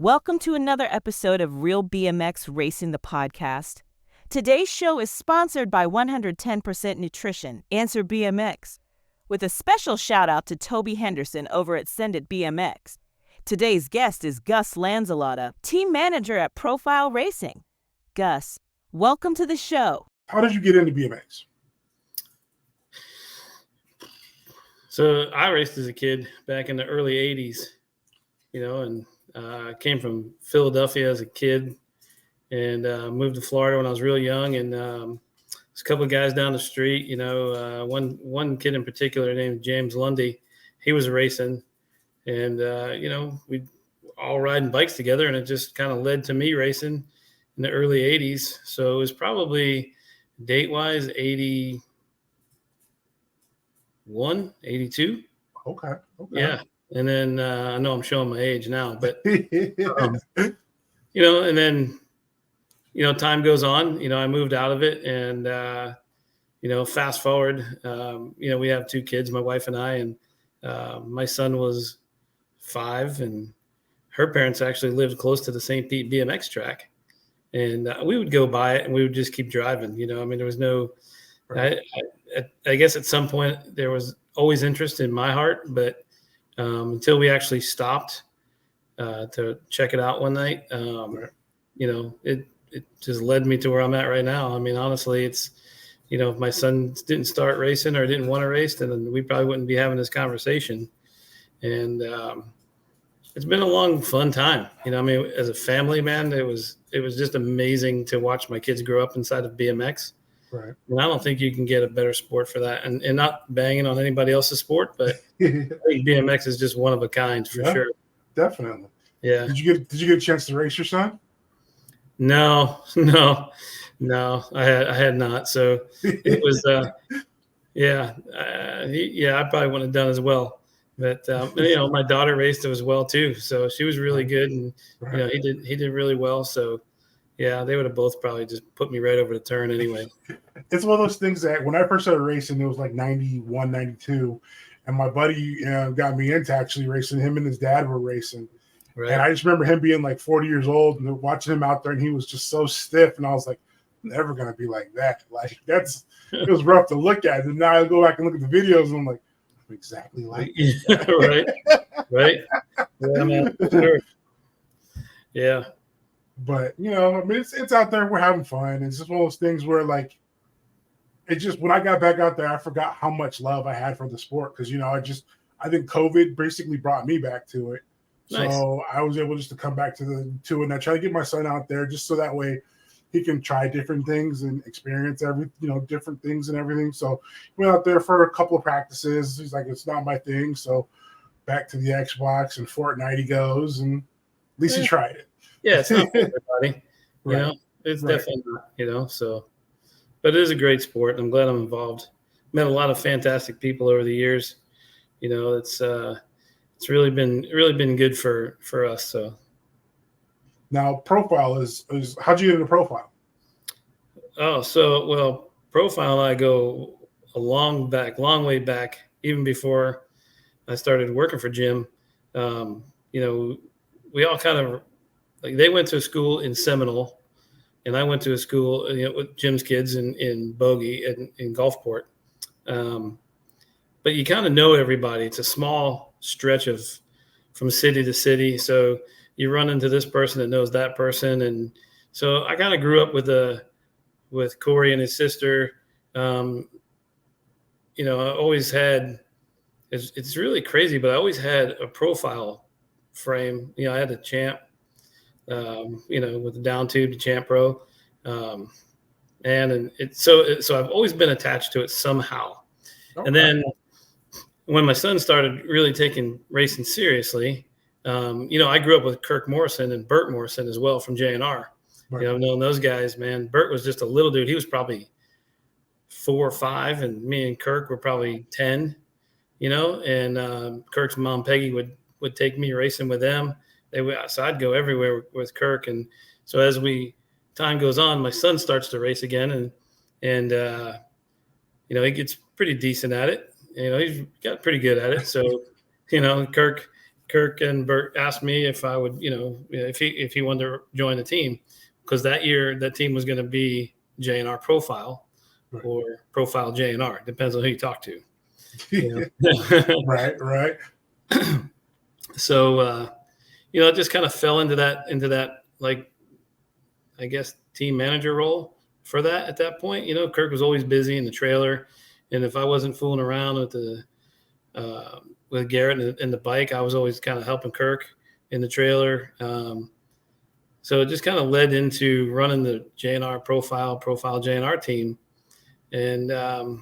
Welcome to another episode of Real BMX Racing the Podcast. Today's show is sponsored by 110% Nutrition, Answer BMX, with a special shout out to Toby Henderson over at Send It BMX. Today's guest is Gus Lanzilotta, team manager at Profile Racing. Gus, welcome to the show. How did you get into BMX? So I raced as a kid back in the early 80s, and I came from Philadelphia as a kid and moved to Florida when I was real young. And there's a couple of guys down the street, one kid in particular named James Lundy. He was racing and, we'd all riding bikes together, and it just kind of led to me racing in the early 80s. So it was probably date-wise 81, 82. Okay. Yeah. And then I know I'm showing my age now, but, and then, time goes on, I moved out of it and, fast forward, we have two kids, my wife and I, and my son was 5 and her parents actually lived close to the St. Pete BMX track. And we would go by it and we would just keep driving, there was no, right. I guess at some point there was always interest in my heart, but until we actually stopped to check it out one night, it just led me to where I'm at right now. I mean, honestly, it's, if my son didn't start racing or didn't want to race, then we probably wouldn't be having this conversation. And it's been a long, fun time. As a family, man, it was just amazing to watch my kids grow up inside of BMX. Right. And I don't think you can get a better sport for that. And not banging on anybody else's sport, but I think BMX is just one of a kind for sure. Definitely. Yeah. Did you get a chance to race your son? No, I had not. So it was, I probably wouldn't have done as well. But my daughter raced as well too, so she was really good, and right. he did really well. So yeah, they would have both probably just put me right over the turn anyway. It's one of those things that when I first started racing, it was like 91, 92, and my buddy got me into actually racing. Him and his dad were racing. Right. And I just remember him being like 40 years old and watching him out there, and he was just so stiff. And I was like, I'm never going to be like that. Like, it was rough to look at. And now I go back and look at the videos, and I'm like, I'm exactly like that. Right. Yeah, man. Sure. Yeah. But, it's out there. We're having fun. It's just one of those things where, like, when I got back out there, I forgot how much love I had for the sport. Because, I think COVID basically brought me back to it. Nice. So I was able just to come back to it. And I try to get my son out there just so that way he can try different things and experience different things and everything. So he went out there for a couple of practices. He's like, it's not my thing. So back to the Xbox and Fortnite he goes, and at least he tried it. Yeah, it's not for everybody. Right. It's definitely not, so. But it is a great sport. I'm glad I'm involved. Met a lot of fantastic people over the years. It's really been good for us. So. Now, Profile is how'd you get into Profile? Oh, so Profile, I go a long way back, even before I started working for Jim. We all kind of, like, they went to a school in Seminole, and I went to a school, with Jim's kids in Bogey in Gulfport. But you kind of know everybody. It's a small stretch from city to city. So you run into this person that knows that person. And so I kind of grew up with Corey and his sister. I always had, it's really crazy, but I always had a Profile frame. I had a Champ, with the down tube, the Champ Pro. So I've always been attached to it somehow. Okay. And then when my son started really taking racing seriously, I grew up with Kirk Morrison and Bert Morrison as well from JNR. Right. I've known those guys, man. Bert was just a little dude. He was probably 4 or 5, and me and Kirk were probably 10, and Kirk's mom, Peggy, would take me racing with them. So I'd go everywhere with Kirk. And so as time goes on, my son starts to race again, and he gets pretty decent at it. He's got pretty good at it. So, Kirk Kirk and Bert asked me if I would, if he wanted to join the team, because that year that team was going to be J&R Profile or Profile J&R. Depends on who you talk to. Right. So, it just kind of fell into that, like, I guess, team manager role for that at that point. Kirk was always busy in the trailer. And if I wasn't fooling around with Garrett and the bike, I was always kind of helping Kirk in the trailer. So it just kind of led into running the J&R Profile J&R team. And and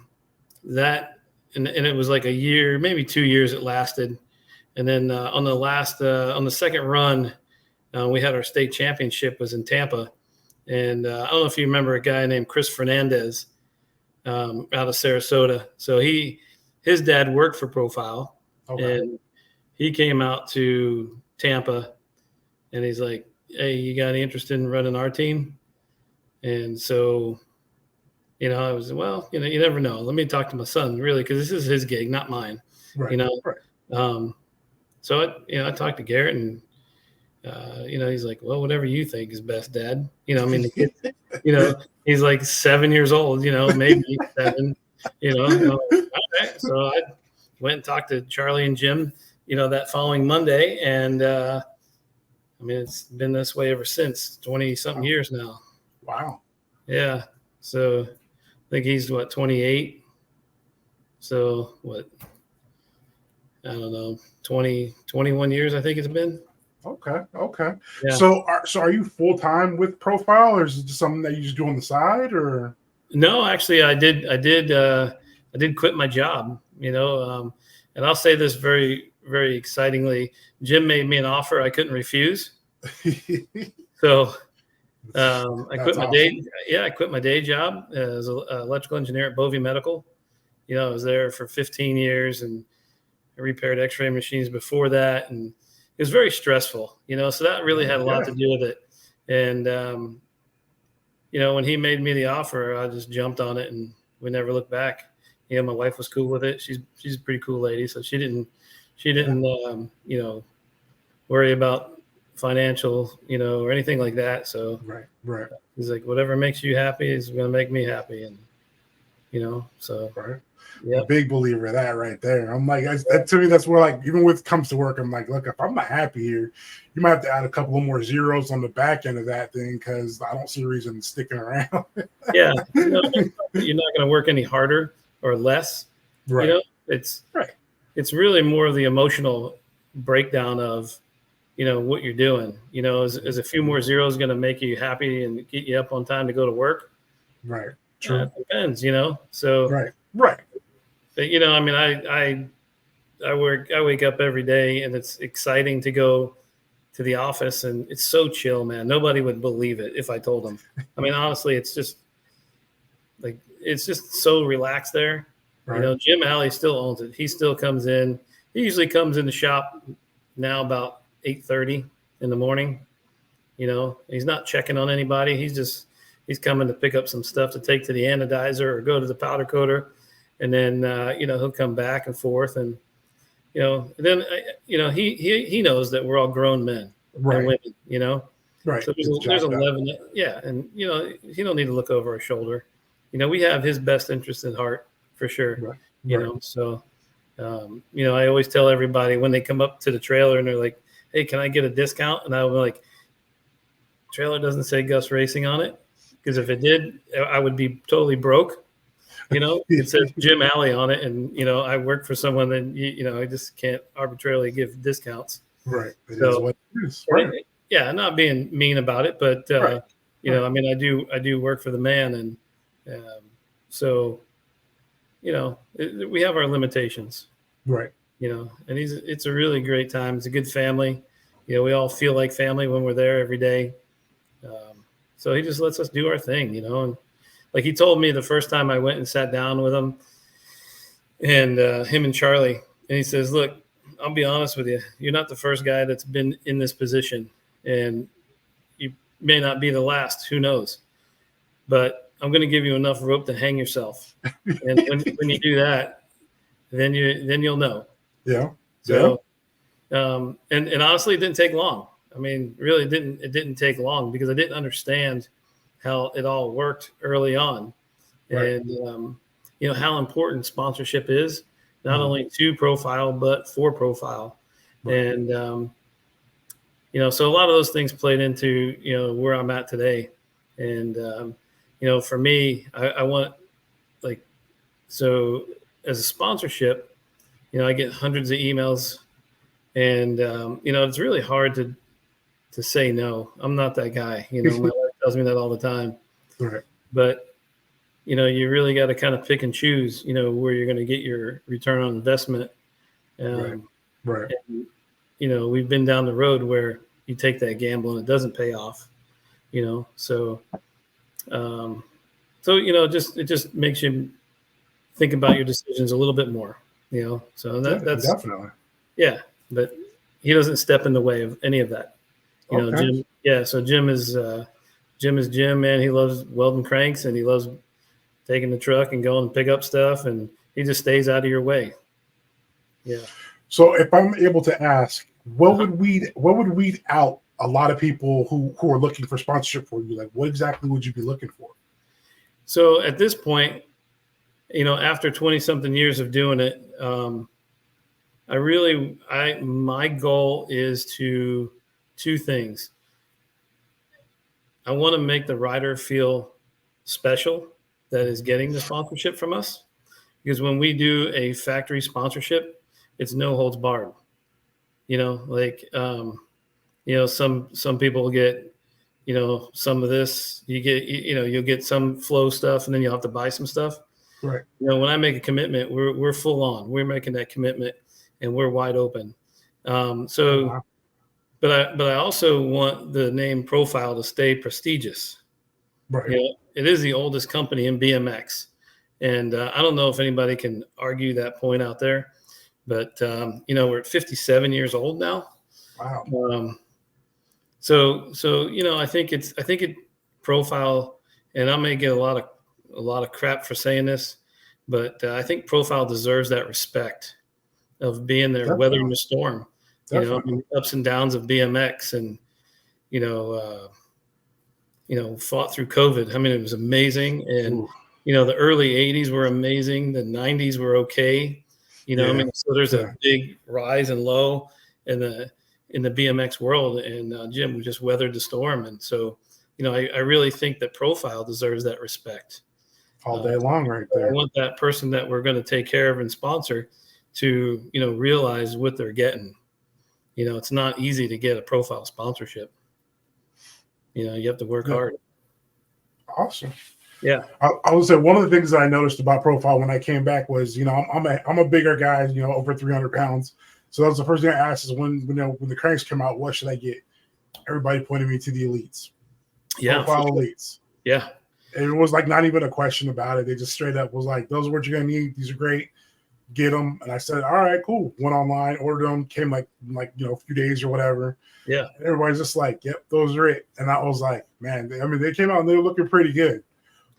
it was like a year, maybe 2 years it lasted. And then on the second run, we had our state championship was in Tampa. And I don't know if you remember a guy named Chris Fernandez out of Sarasota. So his dad worked for Profile. Okay. And he came out to Tampa and he's like, "Hey, you got any interest in running our team?" And so, I was, well, you never know. Let me talk to my son, really, because this is his gig, not mine. Right. Right. So I talked to Garrett and, he's like, "Well, whatever you think is best, Dad." The kid, he's like 7 years old, maybe 7, all right. So I went and talked to Charlie and Jim, that following Monday. And, it's been this way ever since, 20 something years now. Wow. Yeah. So I think he's 28. So I don't know, 21 years, I think it's been. Okay. Yeah. So are you full-time with Profile, or is it just something that you just do on the side, or? No, actually I did quit my job, and I'll say this very, very excitingly. Jim made me an offer I couldn't refuse. So I quit my day. Yeah, I quit my day job as an electrical engineer at Bovie Medical. I was there for 15 years and I repaired X-ray machines before that, and it was very stressful. So that really had a lot to do with it. And when he made me the offer, I just jumped on it and we never looked back. My wife was cool with it. She's a pretty cool lady, so she didn't worry about financial, or anything like that. So right. He's like, whatever makes you happy is going to make me happy, and so right. Yeah, a big believer of that right there. I'm like, that to me, that's where, like, even when it comes to work, I'm like, look, if I'm not happy here, you might have to add a couple of more zeros on the back end of that thing, because I don't see a reason sticking around. Yeah, you're not going to work any harder or less. Right. It's really more of the emotional breakdown of, what you're doing. Is a few more zeros going to make you happy and get you up on time to go to work? Right. True. It depends. So right. But I wake up every day and it's exciting to go to the office, and it's so chill, man. Nobody would believe it if I told them. Honestly, it's just so relaxed there. Right. Jim Alley still owns it. He still comes in. He usually comes in the shop now about 8:30 in the morning. He's not checking on anybody. He's coming to pick up some stuff to take to the anodizer or go to the powder coater. And then, he'll come back and forth, and, then, he knows that we're all grown men and women, Right. So there's 11. Yeah. And, he don't need to look over our shoulder. We have his best interest at heart for sure. Right. So, I always tell everybody when they come up to the trailer and they're like, "Hey, can I get a discount?" And I'll be like, "Trailer doesn't say Gus Racing on it, because if it did, I would be totally broke." It says Jim Alley on it, and I work for someone that I just can't arbitrarily give discounts. Right. It is what it is. Right. Yeah, not being mean about it, but I do work for the man, and so we have our limitations. Right. And it's a really great time. It's a good family. We all feel like family when we're there every day. So he just lets us do our thing, and like he told me the first time I went and sat down with him and him and Charlie, and he says, "Look, I'll be honest with you. You're not the first guy that's been in this position, and you may not be the last. Who knows? But I'm going to give you enough rope to hang yourself. And when you do that, then you'll know." Yeah. So, And honestly, it didn't take long. I mean, really it didn't take long because I didn't understand how it all worked early on. Right. And, how important sponsorship is not Mhm. only to profile, but for profile. Right. And, so a lot of those things played into, where I'm at today. And, for me, I want like, so as a sponsorship, I get hundreds of emails and, it's really hard to say no. I'm not that guy. My wife tells me that all the time. Right. But you really got to kind of pick and choose, where you're going to get your return on investment. Right. Right. And, we've been down the road where you take that gamble and it doesn't pay off. So it just makes you think about your decisions a little bit more. So that's Definitely. yeah. But he doesn't step in the way of any of that. Okay. Jim. Yeah. So Jim is Jim, man. He loves welding cranks and he loves taking the truck and going and pick up stuff, and he just stays out of your way. Yeah. So if I'm able to ask, what would weed out a lot of people who are looking for sponsorship for you? Like, what exactly would you be looking for? So at this point, after 20 something years of doing it, my goal is two things. I want to make the rider feel special that is getting the sponsorship from us, because when we do a factory sponsorship, it's no holds barred. Some people get, some of this, you'll get some flow stuff and then you'll have to buy some stuff. Right. When I make a commitment, we're full on, we're making that commitment and we're wide open. But I also want the name profile to stay prestigious. Right. It is the oldest company in BMX. And I don't know if anybody can argue that point out there, but, we're at 57 years old now. Wow. So I think it profile, and I may get a lot of crap for saying this, but I think profile deserves that respect of being there, Definitely. weathering the storm, ups and downs of BMX, and fought through COVID. I mean, it was amazing, and Ooh. the early '80s were amazing. The '90s were okay. So there's a big rise and low in the BMX world, and Jim just weathered the storm. And so, I really think that profile deserves that respect All day long, right there. I want that person that we're going to take care of and sponsor to, realize what they're getting. It's not easy to get a profile sponsorship. You have to work hard. Awesome. Yeah. I would say one of the things that I noticed about profile when I came back was, I'm a bigger guy, over 300 pounds. So that was the first thing I asked is when the cranks come out, what should I get? Everybody pointed me to the elites. Yeah. Profile elites. Yeah. And it was like not even a question about it. They just straight up was like, those are what you're going to need. These are great. Get them. And I said, all right, cool. Went online, ordered them, came like a few days or whatever. Yeah. And everybody's just like, yep, those are it. And I was like, man, they came out and they were looking pretty good.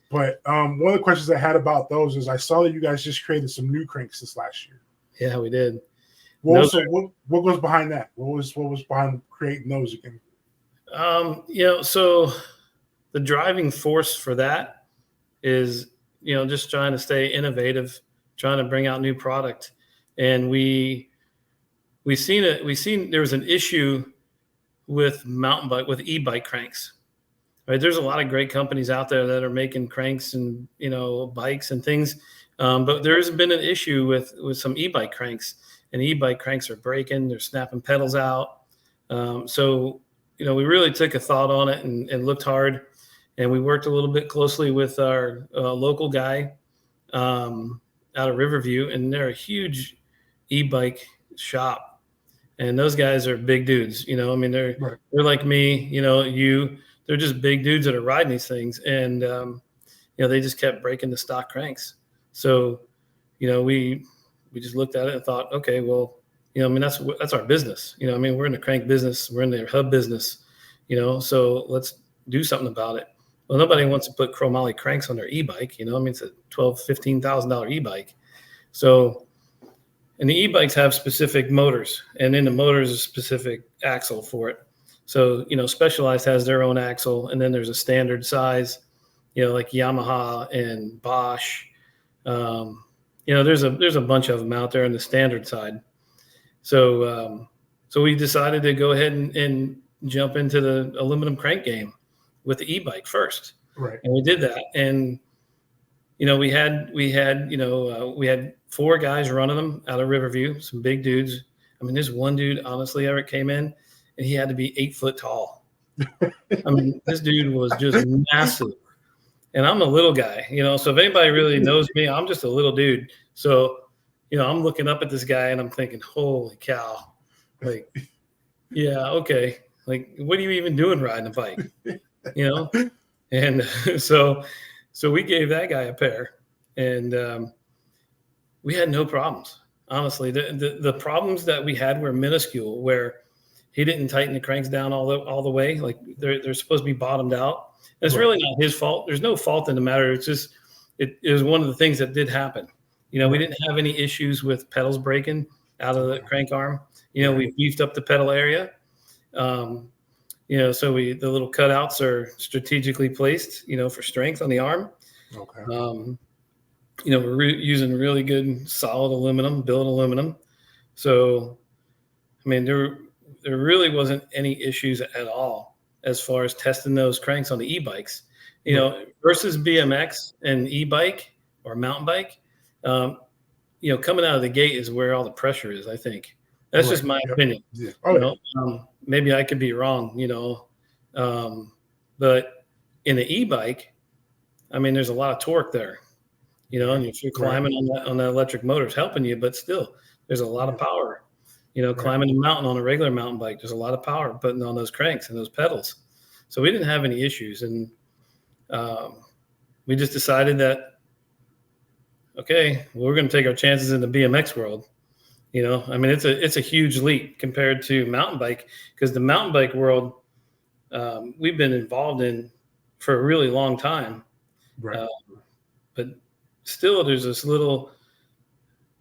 But one of the questions I had about those is I saw that you guys just created some new cranks this last year. Yeah, we did. What goes behind that? What was behind creating those again? So the driving force for that is, just trying to stay innovative, trying to bring out new product. And we seen there was an issue with with e-bike cranks. Right. There's a lot of great companies out there that are making cranks and, bikes and things. But there's been an issue with some e-bike cranks, and e-bike cranks are breaking, they're snapping pedals out. So, we really took a thought on it and looked hard, and we worked a little bit closely with our local guy out of Riverview, and they're a huge e-bike shop. And those guys are big dudes, they're like me, they're just big dudes that are riding these things. And, they just kept breaking the stock cranks. So, we just looked at it and thought, okay, well, that's our business. We're in the crank business. We're in the hub business, so let's do something about it. Well, nobody wants to put chromoly cranks on their e-bike. It's a $12,000, $15,000 e-bike. So, And the e-bikes have specific motors, and in the motor is a specific axle for it. So, Specialized has their own axle, and then there's a standard size, like Yamaha and Bosch. There's a bunch of them out there on the standard side. So we decided to go ahead and jump into the aluminum crank game with the e-bike first. Right. And we did that. And, we had 4 guys running them out of Riverview, some big dudes. I mean, this one dude, honestly, Eric, came in and he had to be 8 foot tall. I mean, this dude was just massive. And I'm a little guy, so if anybody really knows me, I'm just a little dude. So, I'm looking up at this guy and I'm thinking, holy cow, like, yeah, okay. Like, what are you even doing riding a bike? And so we gave that guy a pair, and we had no problems. Honestly, the problems that we had were minuscule, where he didn't tighten the cranks down all the way. Like they're supposed to be bottomed out. And it's really not his fault. There's no fault in the matter. It's just it was one of the things that did happen. We didn't have any issues with pedals breaking out of the crank arm. We beefed up the pedal area. So the little cutouts are strategically placed, for strength on the arm. Okay. We're using really good solid aluminum, billet aluminum. So, I mean, there really wasn't any issues at all as far as testing those cranks on the e-bikes, versus BMX and e-bike or mountain bike. Coming out of the gate is where all the pressure is, I think. That's just my opinion. Yeah. Maybe I could be wrong, but in the e-bike, I mean, there's a lot of torque there, and if you're climbing on that electric motor, it's helping you, but still there's a lot of power, climbing a mountain on a regular mountain bike. There's a lot of power putting on those cranks and those pedals. So we didn't have any issues. And we just decided that, okay, well, we're going to take our chances in the BMX world. I mean, it's a huge leap compared to mountain bike, because the mountain bike world we've been involved in for a really long time. Right. But still, there's this little,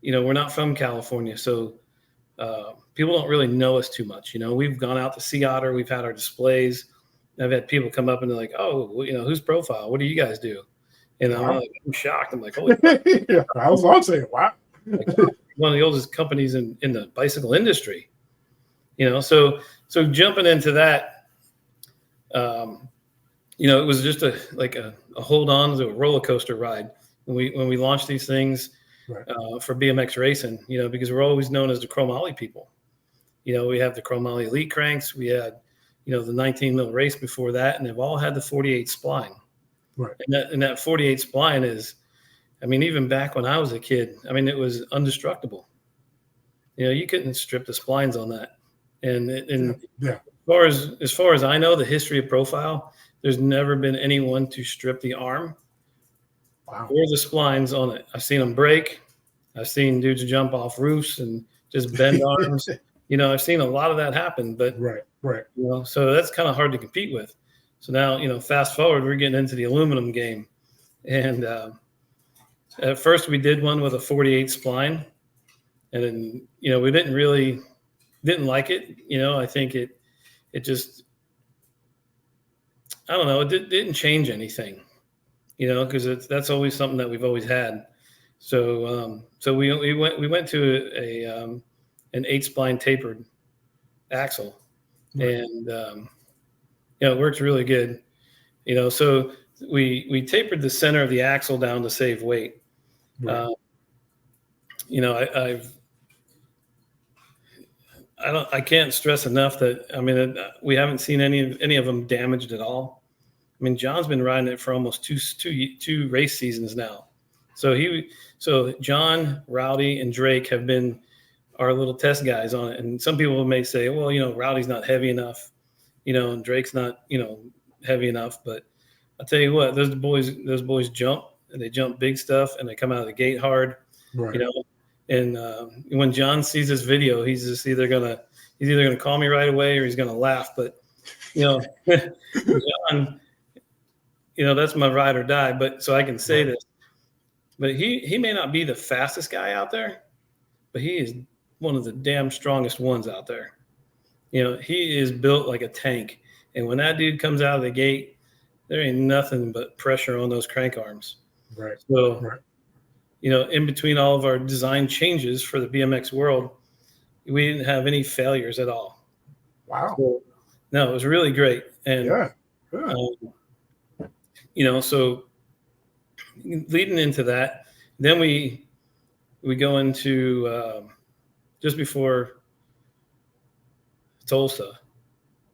we're not from California, so people don't really know us too much. We've gone out to Sea Otter, we've had our displays. I've had people come up and they're like, "Oh, well, who's Profile? What do you guys do?" And I'm shocked. I'm like, "Holy!" Yeah, I was saying, "Wow." Like, one of the oldest companies in the bicycle industry. So jumping into that, it was just a hold on to a roller coaster ride when we launched these things. Right. For BMX racing, because we're always known as the chromoly people. We have the chromoly elite cranks. We had, the 19 mil race before that, and they've all had the 48 spline. Right. And that 48 spline is, I mean, even back when I was a kid, I mean, it was indestructible. You couldn't strip the splines on that. And yeah. As far as I know, the history of Profile, there's never been anyone to strip the arm. Wow. Or the splines on it. I've seen them break. I've seen dudes jump off roofs and just bend arms. I've seen a lot of that happen, but right. So that's kind of hard to compete with. So now, fast forward, we're getting into the aluminum game. And at first we did one with a 48 spline, and then, we didn't like it. I think it just, I don't know, it didn't change anything. Because that's always something that we've always had. So we went to an 8 spline tapered axle, right. And it works really good. So we tapered the center of the axle down to save weight. Right. I can't stress enough that, I mean, we haven't seen any of them damaged at all. I mean, John's been riding it for almost two race seasons now. So John, Rowdy, and Drake have been our little test guys on it. And some people may say, well, Rowdy's not heavy enough, and Drake's not, heavy enough. But I'll tell you what, those boys jump, and they jump big stuff, and they come out of the gate hard. Right. And when John sees this video, he's either gonna call me right away or he's gonna laugh. But John, that's my ride or die. But so I can say this, but he may not be the fastest guy out there, but he is one of the damn strongest ones out there. You know, he is built like a tank. And when that dude comes out of the gate, there ain't nothing but pressure on those crank arms. Right. So, Right. you know, in between all of our design changes for the BMX world, we didn't have any failures at all. Wow. So, no, it was really great. And, Yeah. you know, so leading into that, then we go into just before Tulsa,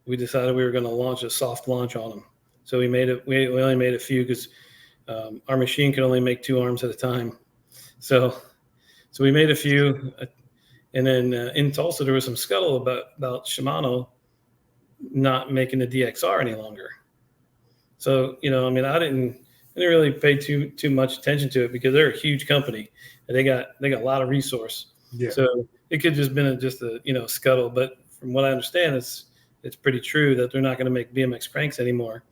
we decided we were going to launch a soft launch on them. So we made it. We only made a few because our machine could only make 2 arms at a time. So we made a few, and then in Tulsa there was some scuttle about Shimano not making the DXR any longer. So, you know, I mean, I didn't really pay too much attention to it because they're a huge company and they got a lot of resource. Yeah. So it could just been just a, you know, scuttle. But from what I understand, it's pretty true that they're not going to make BMX cranks anymore.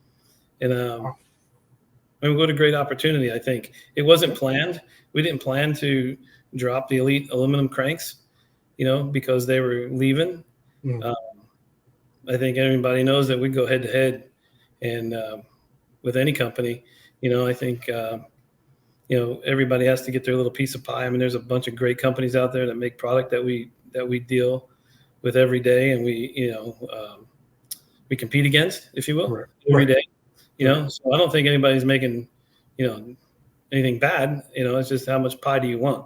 And I mean, what a great opportunity! I think it wasn't planned. We didn't plan to drop the Elite aluminum cranks, you know, because they were leaving. I think everybody knows that we go head to head, and with any company, you know, I think you know, everybody has to get their little piece of pie. I mean, there's a bunch of great companies out there that make product that we deal with every day, and we, you know, we compete against, if you will, every day. You know, so I don't think anybody's making, you know, anything bad. You know, it's just how much pie do you want?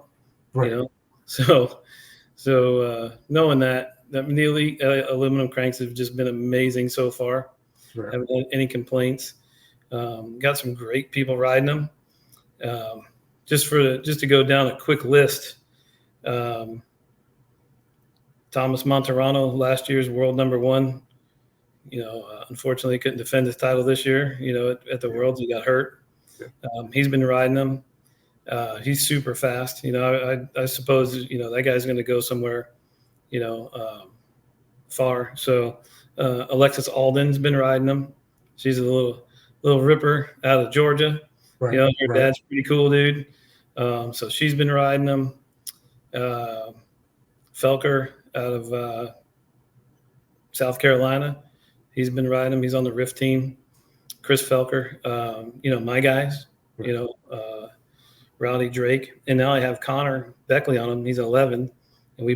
You know, so knowing that the Elite aluminum cranks have just been amazing so far. Haven't had any complaints. Got some great people riding them. Just to go down a quick list. Thomas Monterano, last year's world #1. You know, unfortunately, couldn't defend his title this year. You know, at the Worlds, he got hurt. He's been riding them. He's super fast. You know, I suppose, you know, that guy's going to go somewhere, you know, far. So Alexis Alden's been riding them. She's a little ripper out of Georgia. You know, her dad's pretty cool, dude. So she's been riding them. Felker out of South Carolina. He's been riding them. He's on the Riff team. Chris Felker, you know, my guys, you know, Rowdy Drake. And now I have Connor Beckley on him. He's 11. And we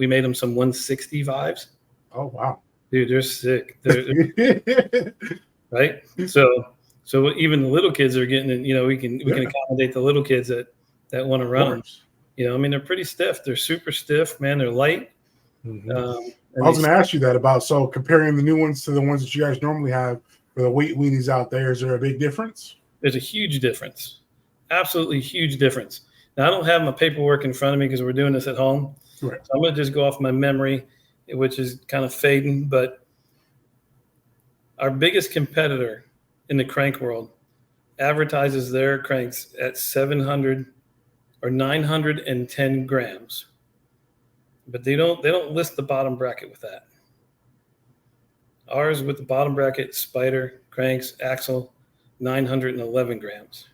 made him some 165s. Oh, wow. Dude, they're sick. Right? So even the little kids are getting in, you know, we can accommodate the little kids that want to run them. You know, I mean, they're pretty stiff. They're super stiff, man. They're light. I was going to ask you that about, so comparing the new ones to the ones that you guys normally have for the weight weenies out there, is there a big difference? There's a huge difference. Absolutely huge difference. Now, I don't have my paperwork in front of me because we're doing this at home. So I'm going to just go off my memory, which is kind of fading. But our biggest competitor in the crank world advertises their cranks at 700 or 910 grams. But they don't list the bottom bracket with that. Ours with the bottom bracket, spider, cranks, axle, 911 grams.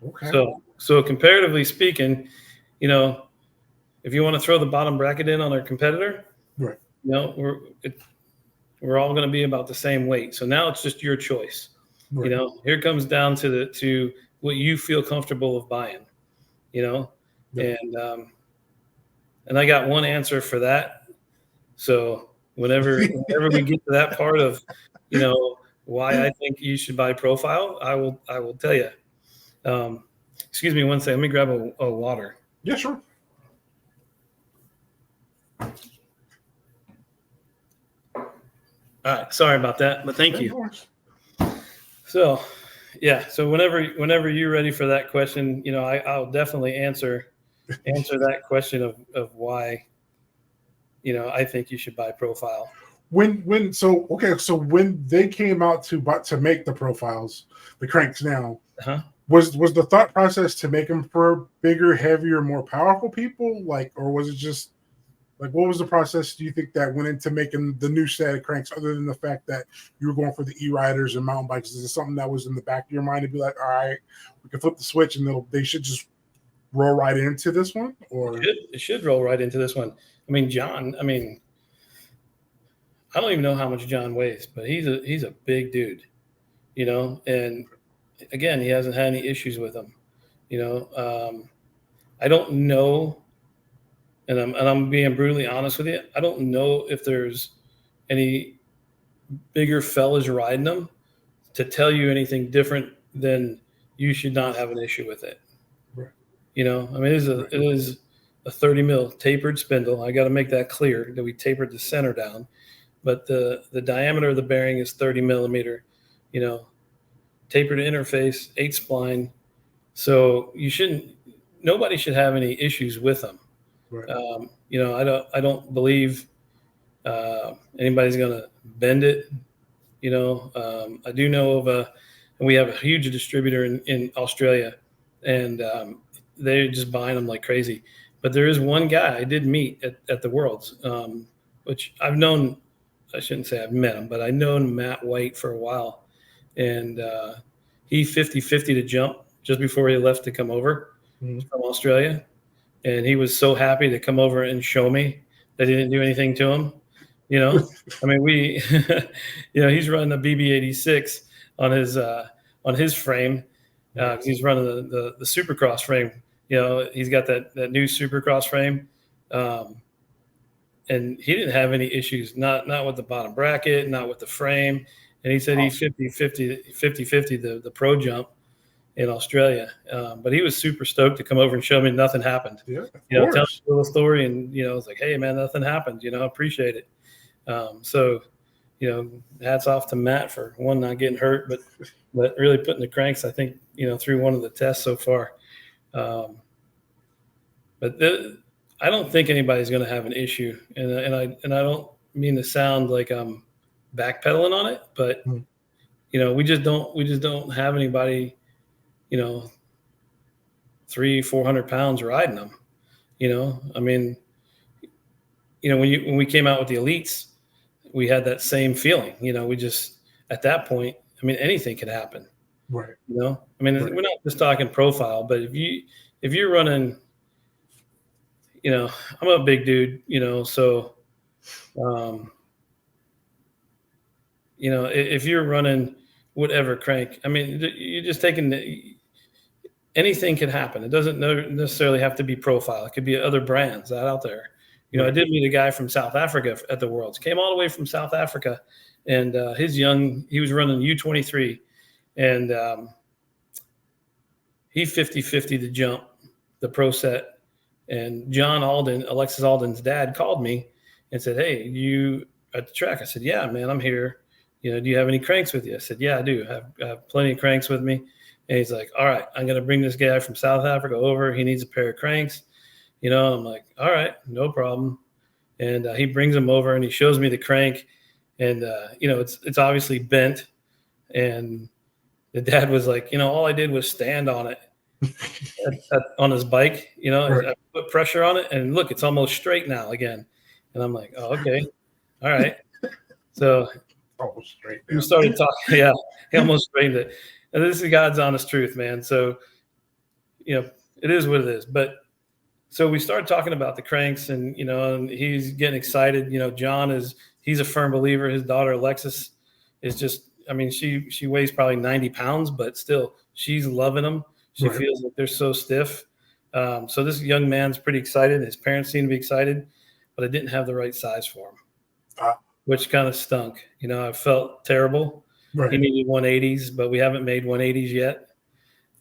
Okay. So comparatively speaking, you know, if you want to throw the bottom bracket in on our competitor, you know, we're all going to be about the same weight. So now it's just your choice. You know, here it comes down to what you feel comfortable of buying. You know, and I got one answer for that. So whenever we get to that part of, you know, why I think you should buy Profile, I will tell you. Excuse me one second. Let me grab a water. Yeah, sure. All right. Sorry about that, but thank you. So, yeah. So whenever you're ready for that question, you know, I'll definitely answer that question of why, you know, I think you should buy Profile. So when they came out to make the profiles, the cranks now, was the thought process to make them for bigger, heavier, more powerful people, like, or was it just like, what was the process, do you think, that went into making the new set of cranks, other than the fact that you were going for the e-riders and mountain bikes? Is it something that was in the back of your mind to be like, all right, we can flip the switch and they should just roll right into this one, or It should roll right into this one. I mean, John. I mean, I don't even know how much John weighs, but he's a big dude, And again, he hasn't had any issues with him, I don't know, and I'm being brutally honest with you. I don't know if there's any bigger fellas riding them to tell you anything different than you should not have an issue with it. Right. I mean, it is a 30 mil tapered spindle. I got to make that clear that we tapered the center down, but the diameter of the bearing is 30 millimeter, tapered interface, 8 spline. So nobody should have any issues with them. Right. I don't believe anybody's going to bend it. I do know and we have a huge distributor in Australia, and they're just buying them like crazy. But there is one guy I did meet at the Worlds, which I've known. I shouldn't say I've met him, but I known Matt White for a while, and he 50-50 to jump just before he left to come over from Australia, and he was so happy to come over and show me that he didn't do anything to him. I mean, he's running a BB86 on his frame. He's running the Supercross frame. He's got that new Supercross frame, and he didn't have any issues. Not with the bottom bracket, not with the frame. And he said he 50-50 the pro jump in Australia. But he was super stoked to come over and show me nothing happened. Yeah, tell me a little story, and it's like, hey man, nothing happened. Appreciate it. So, hats off to Matt for one, not getting hurt, but really putting the cranks, I think, through one of the tests so far. But I don't think anybody's going to have an issue, and I don't mean to sound like I'm backpedaling on it, but we just don't have anybody, 300-400 pounds riding them. I mean, when we came out with the elites, we had that same feeling. We just, at that point, I mean, anything could happen. Right. I mean, We're not just talking profile, but if you're running, I'm a big dude, so, if you're running whatever crank, I mean, you're just taking anything could happen. It doesn't necessarily have to be profile. It could be other brands out there. I did meet a guy from South Africa at the Worlds. Came all the way from South Africa, and he was running U23, and he 50-50 the jump, the pro set. And John Alden, Alexis Alden's dad, called me and said, "Hey, you at the track?" I said, "Yeah, man, I'm here. Do you have any cranks with you?" I said, "Yeah, I do. I have plenty of cranks with me." And he's like, "All right, I'm going to bring this guy from South Africa over. He needs a pair of cranks." I'm like, "All right, no problem." And he brings him over and he shows me the crank, and it's obviously bent. And the dad was like, all I did was stand on it on his bike. Right. I put pressure on it, and look, it's almost straight now again. And I'm like, "Oh, okay, all right." So Almost straight. we started talking. Yeah, he almost straightened it. And this is God's honest truth, man. So it is what it is. But so we started talking about the cranks, and and he's getting excited. John he's a firm believer. His daughter Alexis is just, I mean, she weighs probably 90 pounds, but still she's loving them. She feels like they're so stiff. So this young man's pretty excited. His parents seem to be excited, but I didn't have the right size for him, which kind of stunk. I felt terrible. Right. He needed 180s, but we haven't made 180s yet.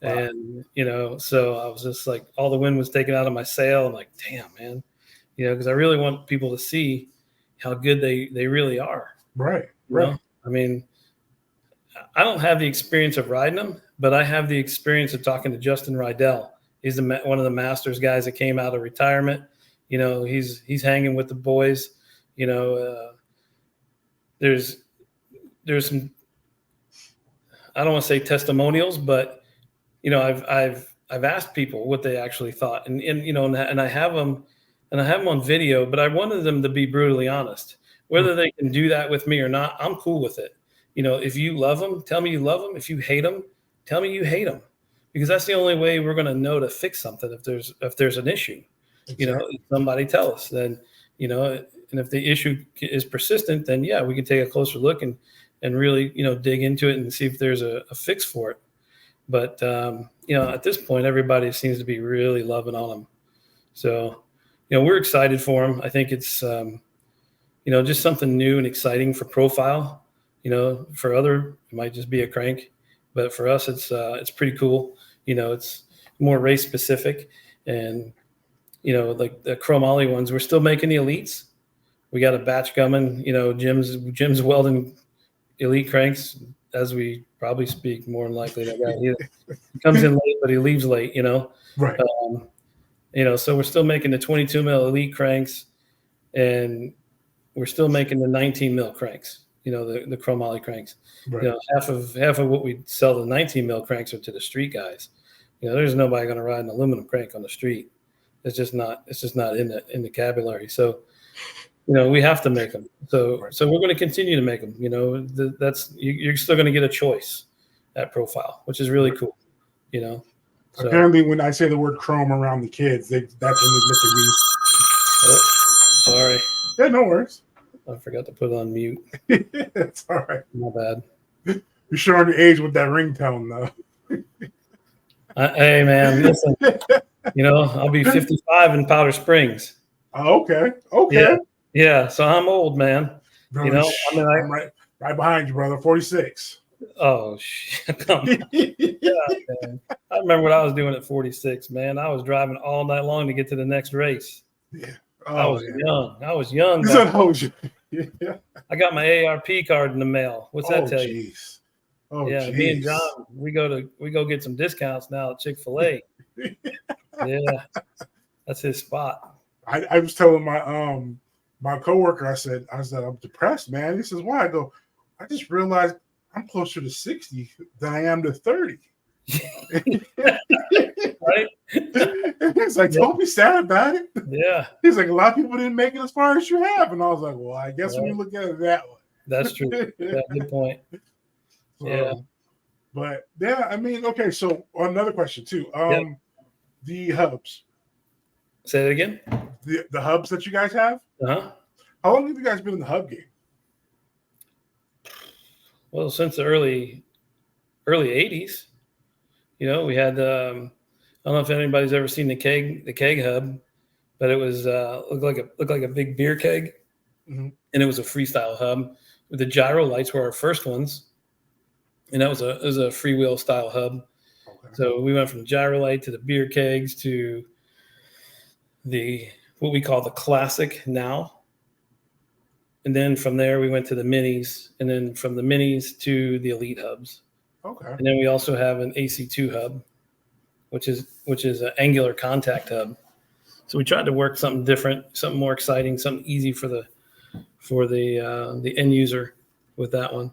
Wow. And, so I was just like, all the wind was taken out of my sail. I'm like, damn, man, because I really want people to see how good they really are. Right. Right. I mean, I don't have the experience of riding them, but I have the experience of talking to Justin Rydell. He's one of the Masters guys that came out of retirement. He's hanging with the boys. There's some, I don't want to say testimonials, but I've asked people what they actually thought, and I have them on video, but I wanted them to be brutally honest. Whether they can do that with me or not, I'm cool with it. If you love them, tell me you love them. If you hate them, tell me you hate them. because that's the only way we're going to know to fix something. If there's an issue, Exactly. somebody tell us. Then, and if the issue is persistent, then yeah, we can take a closer look and really, dig into it and see if there's a fix for it. But at this point, everybody seems to be really loving on them. So, we're excited for them. I think it's just something new and exciting for profile. For other, it might just be a crank, but for us, it's pretty cool. It's more race specific, and like the chromoly ones, we're still making the elites. We got a batch coming. Jim's welding elite cranks as we probably speak. More than likely, that guy he comes in late, but he leaves late. Right. So we're still making the 22 mil elite cranks, and we're still making the 19 mil cranks. The chromoly cranks. Right. Half of what we sell the 19 mil cranks are to the street guys. There's nobody going to ride an aluminum crank on the street. It's just not in the vocabulary. So, we have to make them. So we're going to continue to make them. You're still going to get a choice at profile, which is really cool. So, apparently, when I say the word chrome around the kids, that's when they look at me. Oh, sorry. Yeah, no worries. I forgot to put it on mute. It's all right. My bad. You're showing your age with that ringtone, though. Hey, man, listen. I'll be 55 in Powder Springs. Oh, okay. Yeah. So I'm old, man. Brother, I'm right behind you, brother. 46. Oh shit! Come on. Yeah, man. I remember what I was doing at 46, man. I was driving all night long to get to the next race. Yeah. I was young. I was young. Yeah. I got my ARP card in the mail. What's that tell you? Oh, yeah. geez. Me and John, we go get some discounts now at Chick-fil-A. Yeah, that's his spot. I was telling my coworker, I said I'm depressed, man. He says, why? I go, I just realized I'm closer to 60 than I am to 30. Right? He's like, don't be sad about it. Yeah. He's like, a lot of people didn't make it as far as you have. And I was like, well, I guess when you look at it that way. That's true. Yeah, good point. So, yeah. But yeah, I mean, okay, so another question too. The hubs. Say that again? The hubs that you guys have? Uh-huh. How long have you guys been in the hub game? Well, since the early 80s. We had I don't know if anybody's ever seen the keg hub, but it was looked like a big beer keg, mm-hmm. and it was a freestyle hub. The gyro lights were our first ones, and it was a freewheel style hub. Okay. So we went from gyro light to the beer kegs to what we call the classic now. And then from there we went to the minis, and then from the minis to the elite hubs. Okay. And then we also have an AC2 hub, which is an angular contact hub. So we tried to work something different, something more exciting, something easy for the end user with that one.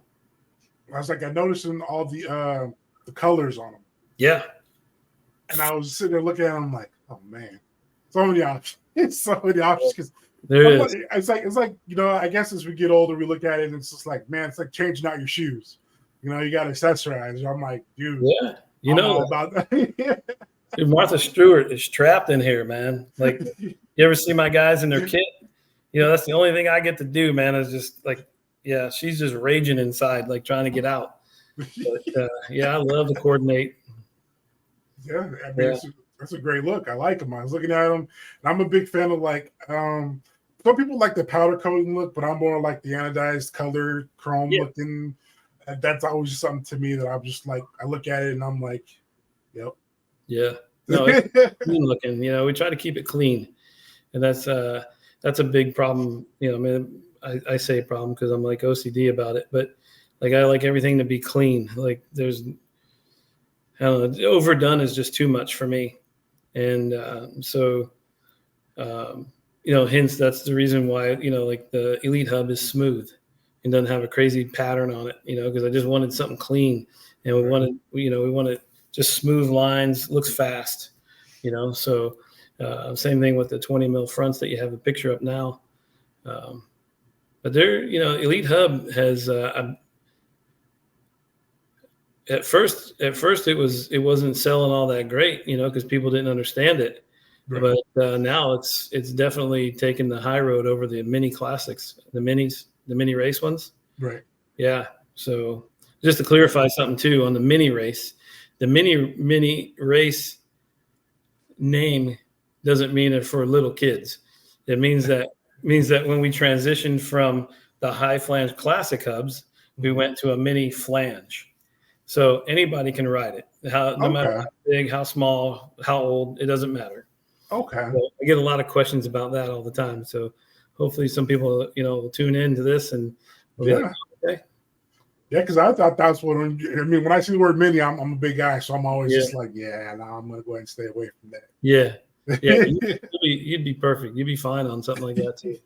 I was like, I noticed in all the colors on them. Yeah. And I was sitting there looking at them like, oh man, so many options. So many options because it's like I guess as we get older, we look at it and it's just like, man, it's like changing out your shoes. You got to accessorize. I'm like, dude. Yeah, about that. Dude, Martha Stewart is trapped in here, man. Like, you ever see my guys in their kit? That's the only thing I get to do, man. Is just like, yeah, she's just raging inside, like trying to get out. But I love to coordinate. Yeah, I mean, that's a great look. I like them. I was looking at them, and I'm a big fan of like. Some people like the powder coating look, but I'm more like the anodized color chrome looking. That's always just something to me that I'm just like, I look at it and I'm like, yep. Yeah. No, it's clean looking. We try to keep it clean, and that's a big problem. I mean, I say problem because I'm like OCD about it, but like I like everything to be clean. Like there's, I don't know, overdone is just too much for me, and hence that's the reason why like the Elite Hub is smooth. And doesn't have a crazy pattern on it, because I just wanted something clean, and we wanted just smooth lines, looks fast, So same thing with the 20 mil fronts that you have a picture up now. But Elite Hub has at first it wasn't selling all that great, because people didn't understand it. Right. But now it's definitely taken the high road over the mini classics, the mini race ones. Right. Yeah. So just to clarify something too on the mini race, the mini race name doesn't mean it for little kids. It means that when we transitioned from the high flange classic hubs, we went to a mini flange. So anybody can ride it. No matter how big, how small, how old, it doesn't matter. Okay. So I get a lot of questions about that all the time. So hopefully some people, will tune into this and will be like, okay. Yeah, because I thought that's what when I see the word mini, I'm a big guy, so I'm always just like, I'm gonna go ahead and stay away from that. Yeah. You'd be perfect. You'd be fine on something like that too.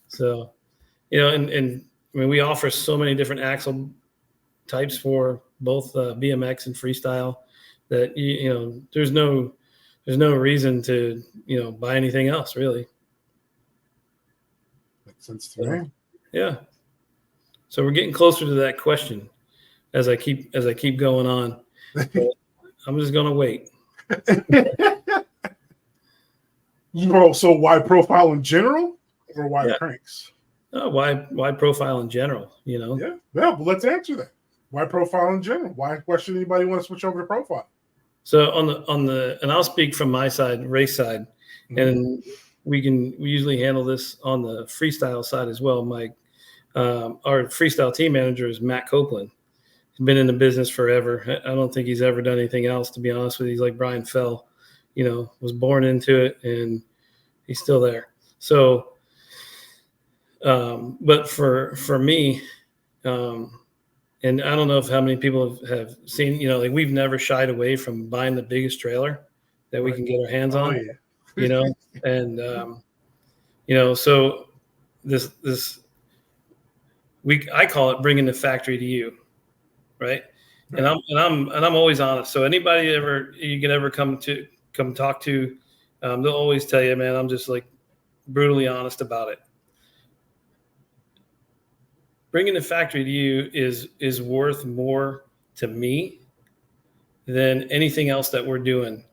So, and I mean, we offer so many different axle types for both BMX and freestyle that there's no reason to buy anything else really. Makes sense to me. Yeah. So we're getting closer to that question as I keep going on. I'm just gonna wait. So why profile in general, or why cranks? Why profile in general? Yeah. But let's answer that. Why profile in general? Why should anybody want to switch over to profile? So on the and I'll speak from my side, race side, and we usually handle this on the freestyle side as well. Our freestyle team manager is Matt Copeland. He's been in the business forever. I don't think he's ever done anything else, to be honest with you. He's like Brian Fell, was born into it and he's still there. So, but for me, and I don't know how many people have seen, we've never shied away from buying the biggest trailer that we can get our hands on, and, so I call it bringing the factory to you. Right. And I'm always honest. So anybody you can ever come talk to, they'll always tell you, man, I'm just like brutally honest about it. Bringing the factory to you is worth more to me than anything else that we're doing.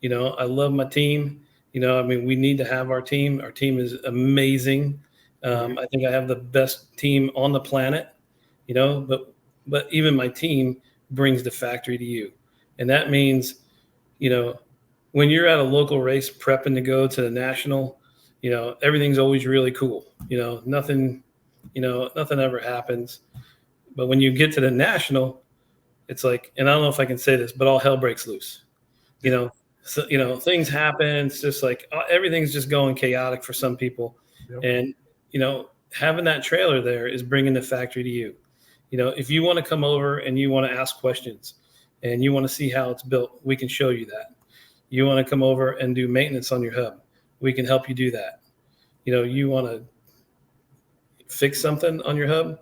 I love my team. We need to have our team. Our team is amazing. I think I have the best team on the planet, but even my team brings the factory to you. And that means, when you're at a local race prepping to go to the national, everything's always really cool. Nothing ever happens. But when you get to the national, it's like, and I don't know if I can say this, but all hell breaks loose. So, things happen. It's just like everything's just going chaotic for some people. Yep. And, having that trailer there is bringing the factory to you. If you want to come over and you want to ask questions and you want to see how it's built, we can show you that. You want to come over and do maintenance on your hub, we can help you do that. You want to fix something on your hub,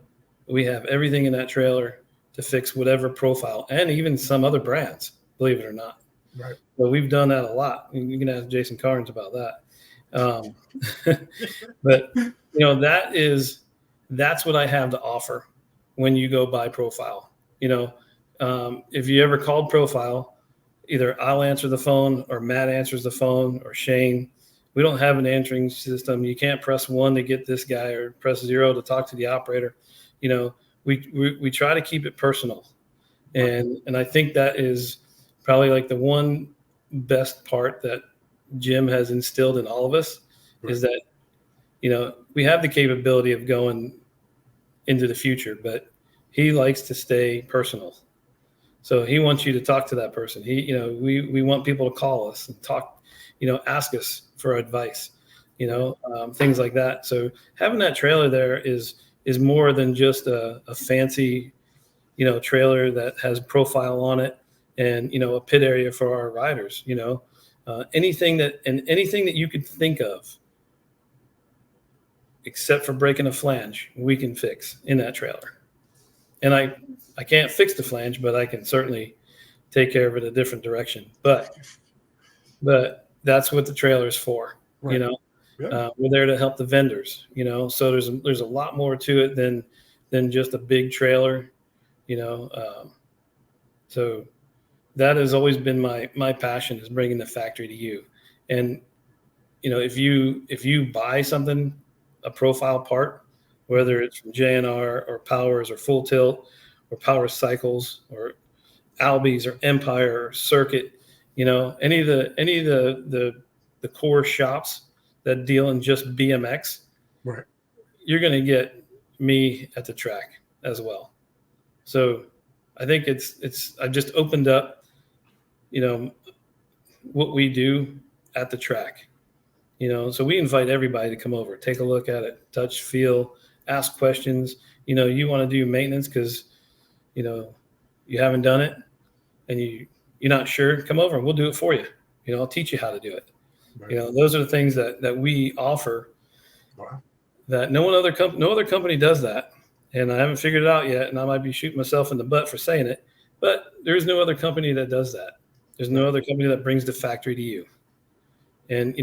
we have everything in that trailer to fix whatever profile and even some other brands, believe it or not. Right. But we've done that a lot. You can ask Jason Carnes about that. But that's what I have to offer when you go buy profile. If you ever called profile, either I'll answer the phone or Matt answers the phone or Shane. We don't have an answering system. You can't press 1 to get this guy or press 0 to talk to the operator. We try to keep it personal. And I think that is probably like the one best part that Jim has instilled in all of us. Right. Is that, we have the capability of going into the future, but he likes to stay personal. So he wants you to talk to that person. We want people to call us and talk, ask us for advice, things like that. So having that trailer there is more than just a fancy, trailer that has profile on it and, a pit area for our riders, anything that you could think of except for breaking a flange, we can fix in that trailer. And I can't fix the flange, but I can certainly take care of it a different direction. But that's what the trailer is for. Right. Yeah. We're there to help the vendors. So there's a lot more to it than just a big trailer. So that has always been my passion, is bringing the factory to you. And if you buy something, a profile part, whether it's from JNR or Powers or Full Tilt or Power Cycles or Albies or Empire or Circuit, any of the core shops that deal in just BMX, Right. you're going to get me at the track as well. So I think I just opened up, what we do at the track, so we invite everybody to come over, take a look at it, touch, feel, ask questions. You want to do maintenance because, you haven't done it and you're not sure, come over and we'll do it for you. I'll teach you how to do it. Right. Those are the things that we offer. Wow. That no other company does that. And I haven't figured it out yet. And I might be shooting myself in the butt for saying it, but there is no other company that does that. There's no other company that brings the factory to you. And,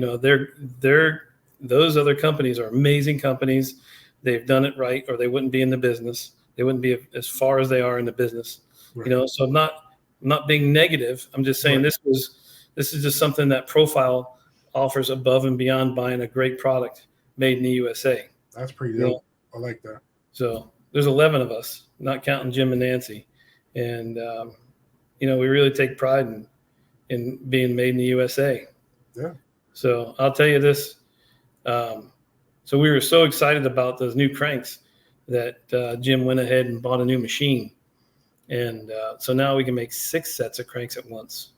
those other companies are amazing companies. They've done it right, or they wouldn't be in the business. They wouldn't be as far as they are in the business, Right. so I'm not being negative. I'm just saying Right. this is just something that Profile offers above and beyond buying a great product made in the USA. That's pretty dope. I like that. So there's 11 of us, not counting Jim and Nancy. And, we really take pride in being made in the USA. Yeah. So I'll tell you this. So we were so excited about those new cranks that Jim went ahead and bought a new machine. And so now we can make 6 sets of cranks at once,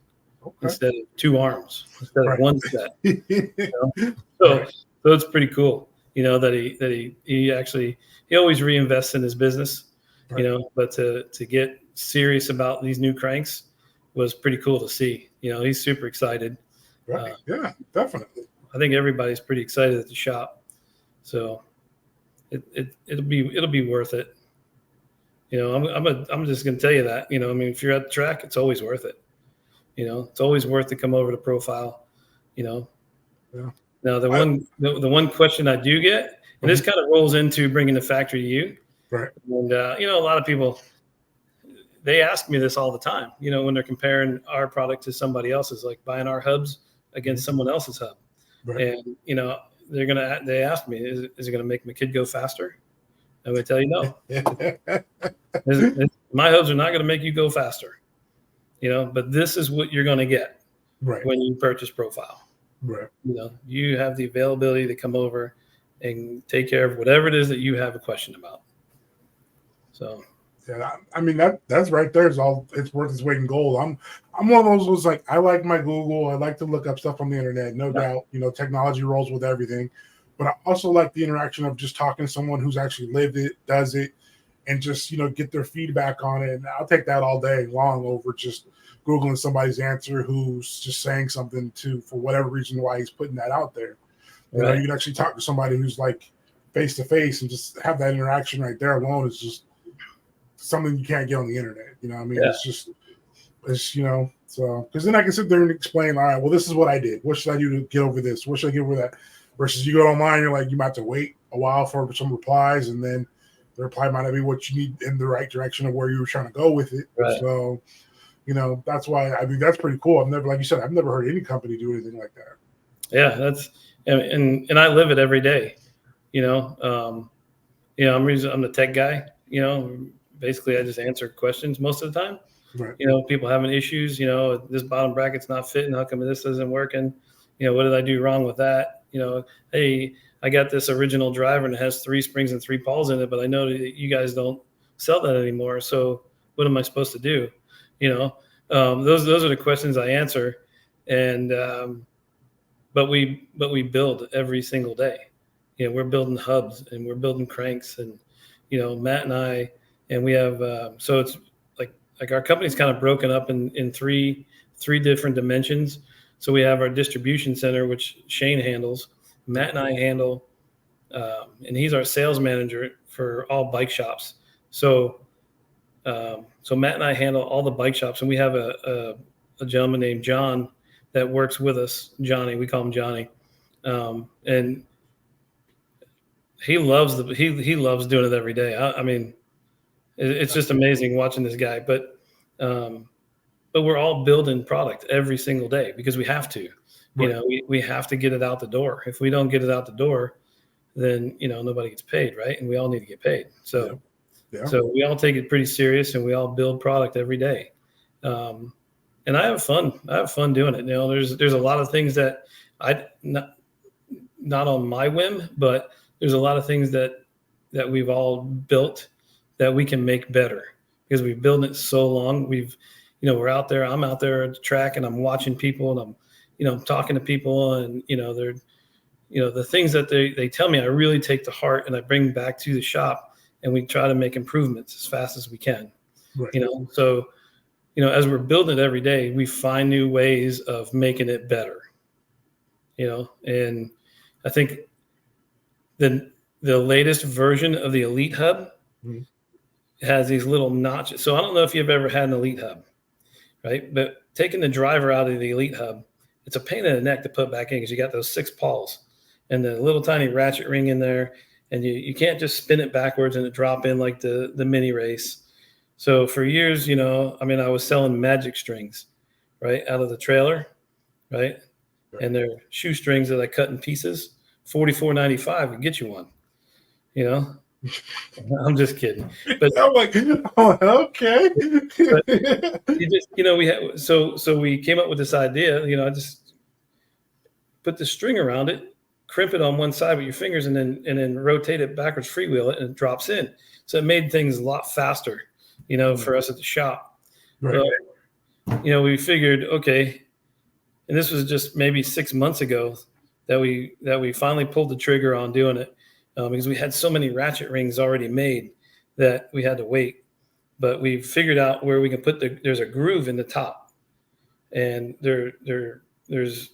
instead of 2 arms, instead of 1 set. So it's pretty cool, that he actually, he always reinvests in his business, but to get serious about these new cranks was pretty cool to see. He's super excited. Right. Yeah, definitely. I think everybody's pretty excited at the shop. So it'll be worth it. I'm just going to tell you that, if you're at the track, it's always worth it. It's always worth to come over to Profile, Yeah. Now the one question I do get, and this kind of rolls into bringing the factory to you. Right. And, a lot of people, they ask me this all the time, when they're comparing our product to somebody else's, like buying our hubs against someone else's hub. Right. And, they ask me, is it going to make my kid go faster? I'm going to tell you no. My hubs are not going to make you go faster, but this is what you're going to get when you purchase Profile. Right. You have the availability to come over and take care of whatever it is that you have a question about. So, yeah, I mean that's right there is all. It's worth its weight in gold. I'm one of those who's like, I like my Google. I like to look up stuff on the internet. No doubt, technology rolls with everything. But I also like the interaction of just talking to someone who's actually lived it, does it, and just get their feedback on it. And I'll take that all day long over just Googling somebody's answer who's just saying something for whatever reason why he's putting that out there. You can actually talk to somebody who's like face to face and just have that interaction right there alone is just something you can't get on the internet. It's so because then I can sit there and explain, all right, well, this is what I did. What should I do to get over this? What should I get over that? Versus you go online, you're like, you might have to wait a while for some replies, and then the reply might not be what you need in the right direction of where you were trying to go with it. Right. So, that's why I think that's pretty cool. Like you said, I've never heard any company do anything like that. Yeah, that's and I live it every day. I'm the tech guy. Basically I just answer questions most of the time. Right. People having issues. This bottom bracket's not fitting. How come this isn't working? What did I do wrong with that? Hey, I got this original driver and it has 3 springs and 3 balls in it, but I know that you guys don't sell that anymore. So what am I supposed to do? Those are the questions I answer. And, but we build every single day. We're building hubs and we're building cranks and, Matt and I, and we have, so it's like our company's kind of broken up in three different dimensions. So we have our distribution center, which Shane handles. Matt and I handle, and he's our sales manager for all bike shops. So Matt and I handle all the bike shops, and we have a gentleman named John that works with us. Johnny, we call him Johnny, and he loves doing it every day. I mean, it's just amazing watching this guy. But but we're all building product every single day because we have to. Right. You know, we have to get it out the door. If we don't get it out the door, then, you know, nobody gets paid, right? And we all need to get paid. So, Yeah. so we all take it pretty serious, and we all build product every day. And I have fun. I have fun doing it. You know, there's a lot of things that not on my whim, but there's a lot of things that we've all built that we can make better because we've built it so long. We're out there. I'm out there at the track, and I'm watching people, and I'm, you know, talking to people, and, you know, they're, you know, the things that they tell me, I really take to heart, and I bring back to the shop, and we try to make improvements as fast as we can. Right. You know, so, you know, as we're building it every day, we find new ways of making it better, you know, and I think the latest version of the Elite Hub has these little notches. So I don't know if you've ever had an Elite Hub, right? But taking the driver out of the Elite Hub, it's a pain in the neck to put back in because you got those 6 pawls and the little tiny ratchet ring in there, and you can't just spin it backwards and it drop in like the mini race. So for years, you know, I mean, I was selling magic strings, right, out of the trailer, right? And they're shoestrings that I cut in pieces, $44.95 would get you one, you know? I'm just kidding. But I'm like, oh, okay. you just, you know, so we came up with this idea, you know, I just put the string around it, crimp it on one side with your fingers, and then rotate it backwards, freewheel it, and it drops in. So it made things a lot faster, you know, for us at the shop. Right. You know, we figured, okay, and this was just maybe 6 months ago that we finally pulled the trigger on doing it, because we had so many ratchet rings already made that we had to wait. But we figured out where we can put there's a groove in the top, and there's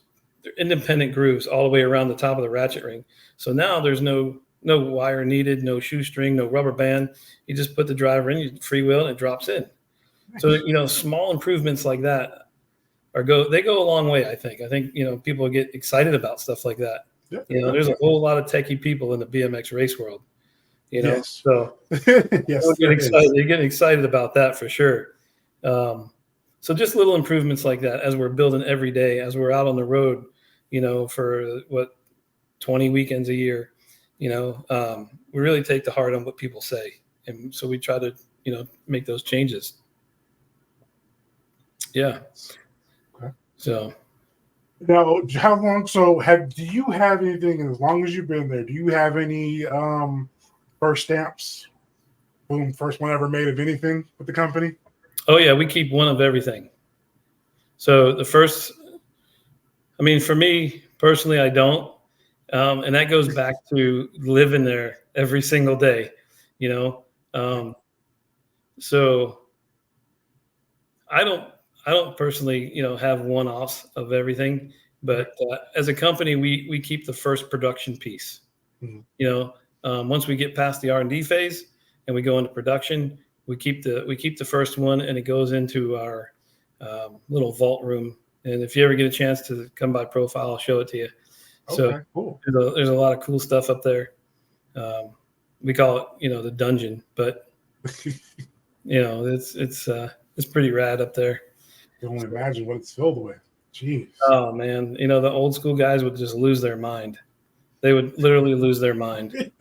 independent grooves all the way around the top of the ratchet ring. So now there's no wire needed, no shoestring, no rubber band. You just put the driver in, you freewheel, and it drops in. So, you know, small improvements like that they go a long way. I think, you know, people get excited about stuff like that. Yep. You know, there's a whole lot of techie people in the BMX race world, you know, Yes. so yes, they get excited about that for sure. So just little improvements like that as we're building every day, as we're out on the road, you know, for 20 weekends a year, you know, we really take to heart on what people say. And so we try to, you know, make those changes. Yeah. Okay. So now, how long? So, do you have anything? As long as you've been there, do you have any first stamps? Boom, first one ever made of anything with the company? Oh yeah, we keep one of everything. So the first, I mean, for me personally, I don't, and that goes back to living there every single day, you know. So I don't personally, you know, have one-offs of everything, but as a company, we keep the first production piece. Mm-hmm. You know, once we get past the R&D phase and we go into production, we keep the first one, and it goes into our little vault room. And if you ever get a chance to come by Profile, I'll show it to you. Okay, So cool. there's a lot of cool stuff up there. We call it, you know, the dungeon, but you know, it's pretty rad up there. I can only imagine what it's filled with. Jeez. Oh man, you know, the old school guys would just lose their mind. They would literally lose their mind.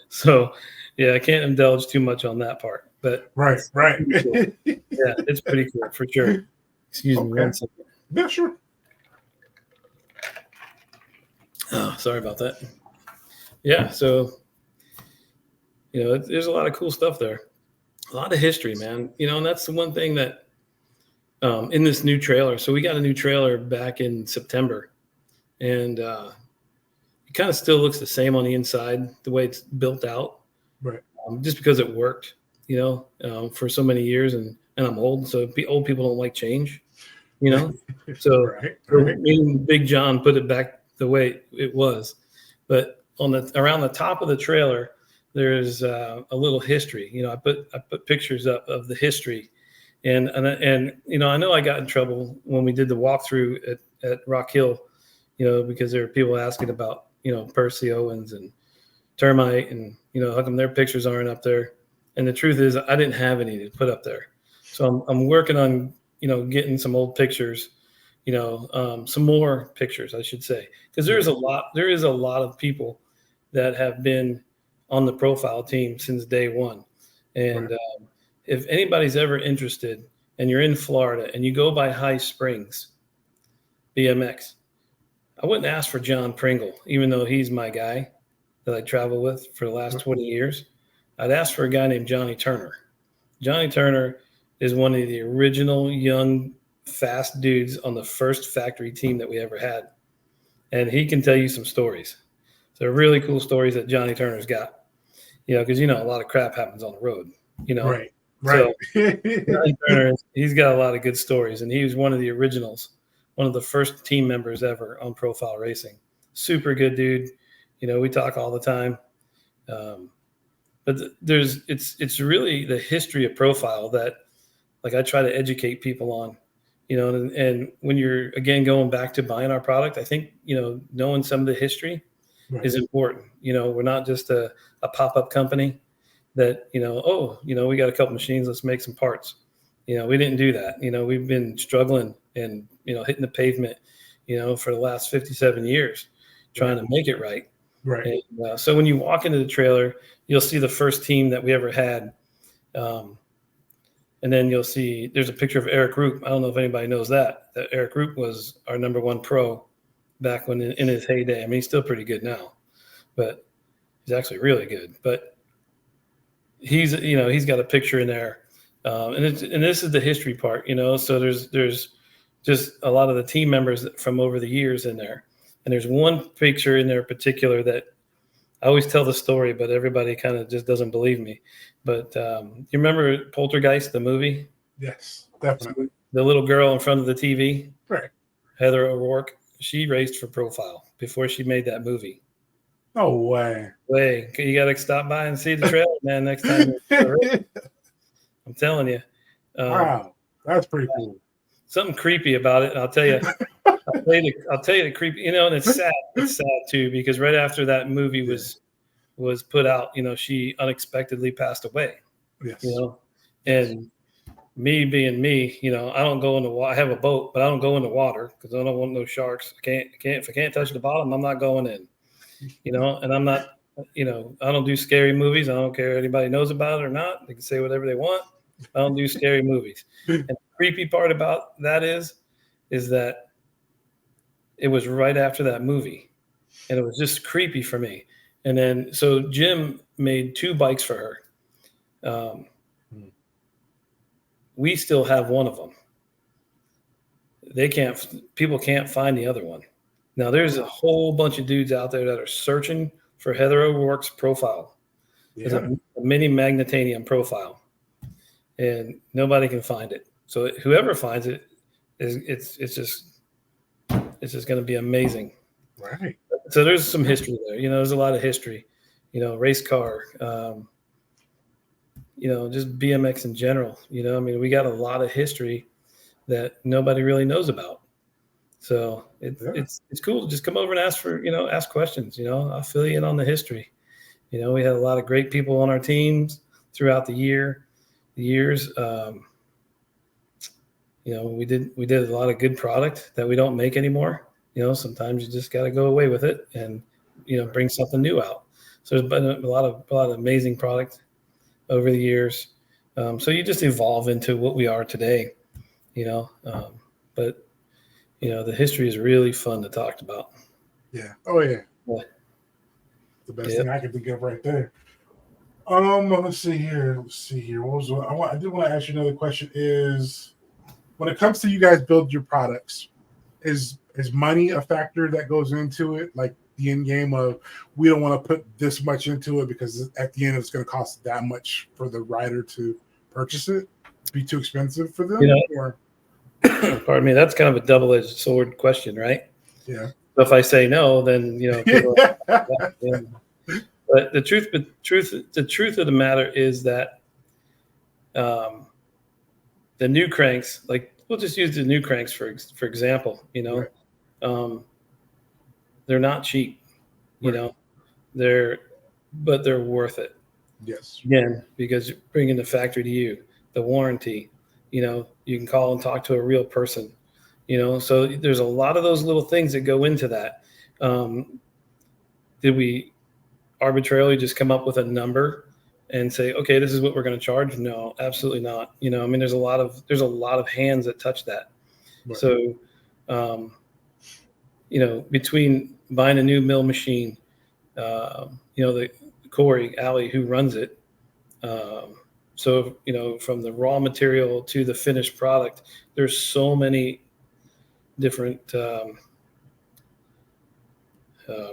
So yeah, I can't indulge too much on that part, but right. Cool. Yeah, it's pretty cool for sure. Excuse me 1 second. Yeah, sure. Oh, sorry about that. Yeah, so you know, there's a lot of cool stuff there. A lot of history, man. You know, and that's the one thing that in this new trailer. So we got a new trailer back in September, and it kind of still looks the same on the inside, the way it's built out. Right. Just because it worked, you know, for so many years, and I'm old, so old people don't like change, you know. So, right. Me and Big John put it back the way it was, but around the top of the trailer, there's a little history. You know, I put pictures up of the history, and you know, I know I got in trouble when we did the walkthrough at Rock Hill, you know, because there were people asking about, you know, Percy Owens and Termite, and you know, how come their pictures aren't up there? And the truth is, I didn't have any to put up there, so I'm working on getting some old pictures, some more pictures, I should say, because there is a lot of people that have been on the profile team since day one. And if anybody's ever interested and you're in Florida and you go by High Springs BMX, I wouldn't ask for John Pringle, even though he's my guy that I travel with for the last 20 years. I'd ask for a guy named Johnny Turner. Johnny Turner is one of the original young, fast dudes on the first factory team that we ever had. And he can tell you some stories. So really cool stories that Johnny Turner's got, because, a lot of crap happens on the road, Right. So Johnny Turner, he's got a lot of good stories. And he was one of the originals, one of the first team members ever on Profile Racing. Super good dude. We talk all the time. But it's really the history of Profile that, like, I try to educate people on, and when you're, again, going back to buying our product, I think, knowing some of the history is important. We're not just a pop-up company that, we got a couple machines, let's make some parts. We didn't do that. We've been struggling and, hitting the pavement, for the last 57 years, trying to make it right. Right. And, so when you walk into the trailer, you'll see the first team that we ever had. And then you'll see there's a picture of Eric Roop. I don't know if anybody knows that Eric Roop was our number one pro back when in his heyday. I mean, he's still pretty good now, but he's actually really good. But he's got a picture in there. And this is the history part, so there's just a lot of the team members from over the years in there. And there's one picture in there in particular that I always tell the story, but everybody kind of just doesn't believe me. But you remember Poltergeist, the movie? Yes, definitely. The little girl in front of the TV? Right. Heather O'Rourke, she raced for Profile before she made that movie. No way. You got to stop by and see the trailer, man, next time. I'm telling you. Wow, that's pretty cool. Something creepy about it, and I'll tell you. I'll tell you the creepy, and it's sad. It's sad too, because right after that movie was put out, she unexpectedly passed away. Yes. And me being me, I don't go in the water. I have a boat, but I don't go in the water because I don't want no sharks. If I can't touch the bottom, I'm not going in. And I'm not, I don't do scary movies. I don't care if anybody knows about it or not. They can say whatever they want. I don't do scary movies. And the creepy part about that is that it was right after that movie, and it was just creepy for me. And then, so Jim made 2 bikes for her. We still have one of them. People can't find the other one. Now there's a whole bunch of dudes out there that are searching for Heather O'Rourke's profile. It's a mini magnetanium profile, and nobody can find it. So whoever finds it it's just going to be amazing. Right. So there's some history there. There's a lot of history. Race car. Just BMX in general. I mean, we got a lot of history that nobody really knows about. So it's cool to just come over and ask questions. I'll fill you in on the history. We had a lot of great people on our teams throughout the years. We did a lot of good product that we don't make anymore. Sometimes you just got to go away with it and, bring something new out. So there's been a lot of amazing product over the years. So you just evolve into what we are today, but the history is really fun to talk about. Yeah. Oh yeah. The best thing I can think of right there. Let's see here. I did want to ask you another question is, when it comes to you guys build your products, is money a factor that goes into it? Like the end game of, we don't want to put this much into it because at the end it's going to cost that much for the rider to purchase it? Be too expensive for them? Or pardon me, that's kind of a double-edged sword question, right? Yeah. So if I say no, then people But the truth of the matter is that the new cranks, like, we'll just use the new cranks for example. They're not cheap. They're worth it. Yes. Again, because you're bringing the factory to you, the warranty, you can call and talk to a real person, so there's a lot of those little things that go into that. Did we arbitrarily just come up with a number and say, okay, this is what we're going to charge? No, absolutely not. There's a lot of hands that touch that. Right. So, between buying a new mill machine, the Corey Alley who runs it. So, from the raw material to the finished product, there's so many different,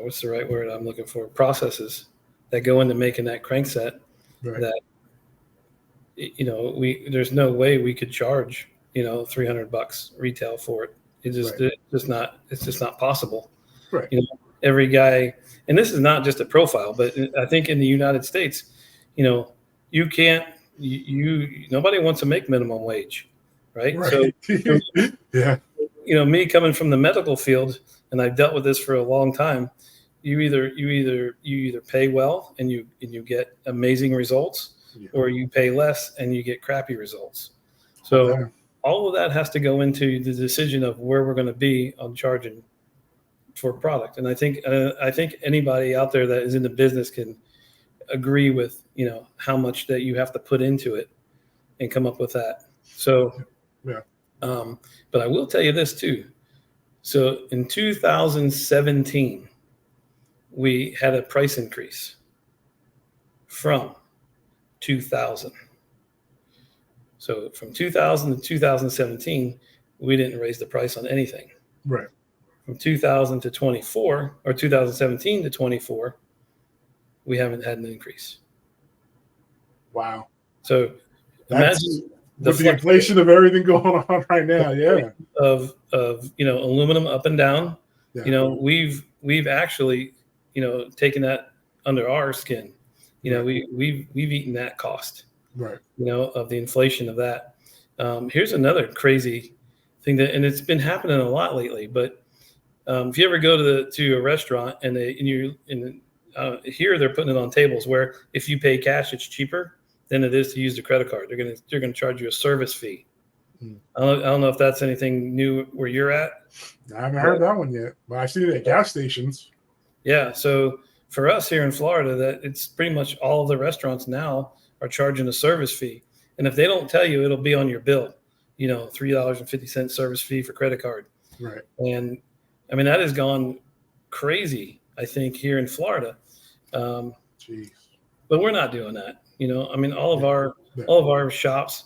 what's the right word I'm looking for? Processes that go into making that crankset. Right. That, there's no way we could charge, $300 retail for it. It's just not possible. Right. Every guy, and this is not just a profile, but I think in the United States, you can't, nobody wants to make minimum wage, right? Right. So, yeah. Me coming from the medical field, and I've dealt with this for a long time. You either pay well and you get amazing results, or you pay less and you get crappy results. So all of that has to go into the decision of where we're going to be on charging for product. And I think anybody out there that is in the business can agree with, how much that you have to put into it and come up with that. So, yeah. But I will tell you this too. So in 2017, we had a price increase from 2000. So from 2000 to 2017, we didn't raise the price on anything. Right. From 2000 to 24, or 2017 to 24, we haven't had an increase. Wow. So imagine the inflation of everything going on right now. Yeah. Of aluminum up and down. Yeah. We've actually, taken that under our skin. We've eaten that cost. Right. Of the inflation of that. Here's another crazy thing and it's been happening a lot lately. But if you ever go to a restaurant and here they're putting it on tables where if you pay cash, it's cheaper than it is to use the credit card. They're gonna charge you a service fee. I don't know if that's anything new where you're at. I haven't heard that one yet, but I see it at gas stations. Yeah. So for us here in Florida, that it's pretty much all of the restaurants now are charging a service fee. And if they don't tell you, it'll be on your bill, $3.50 service fee for credit card. Right. And that has gone crazy, I think, here in Florida. Jeez. But we're not doing that. All of our shops,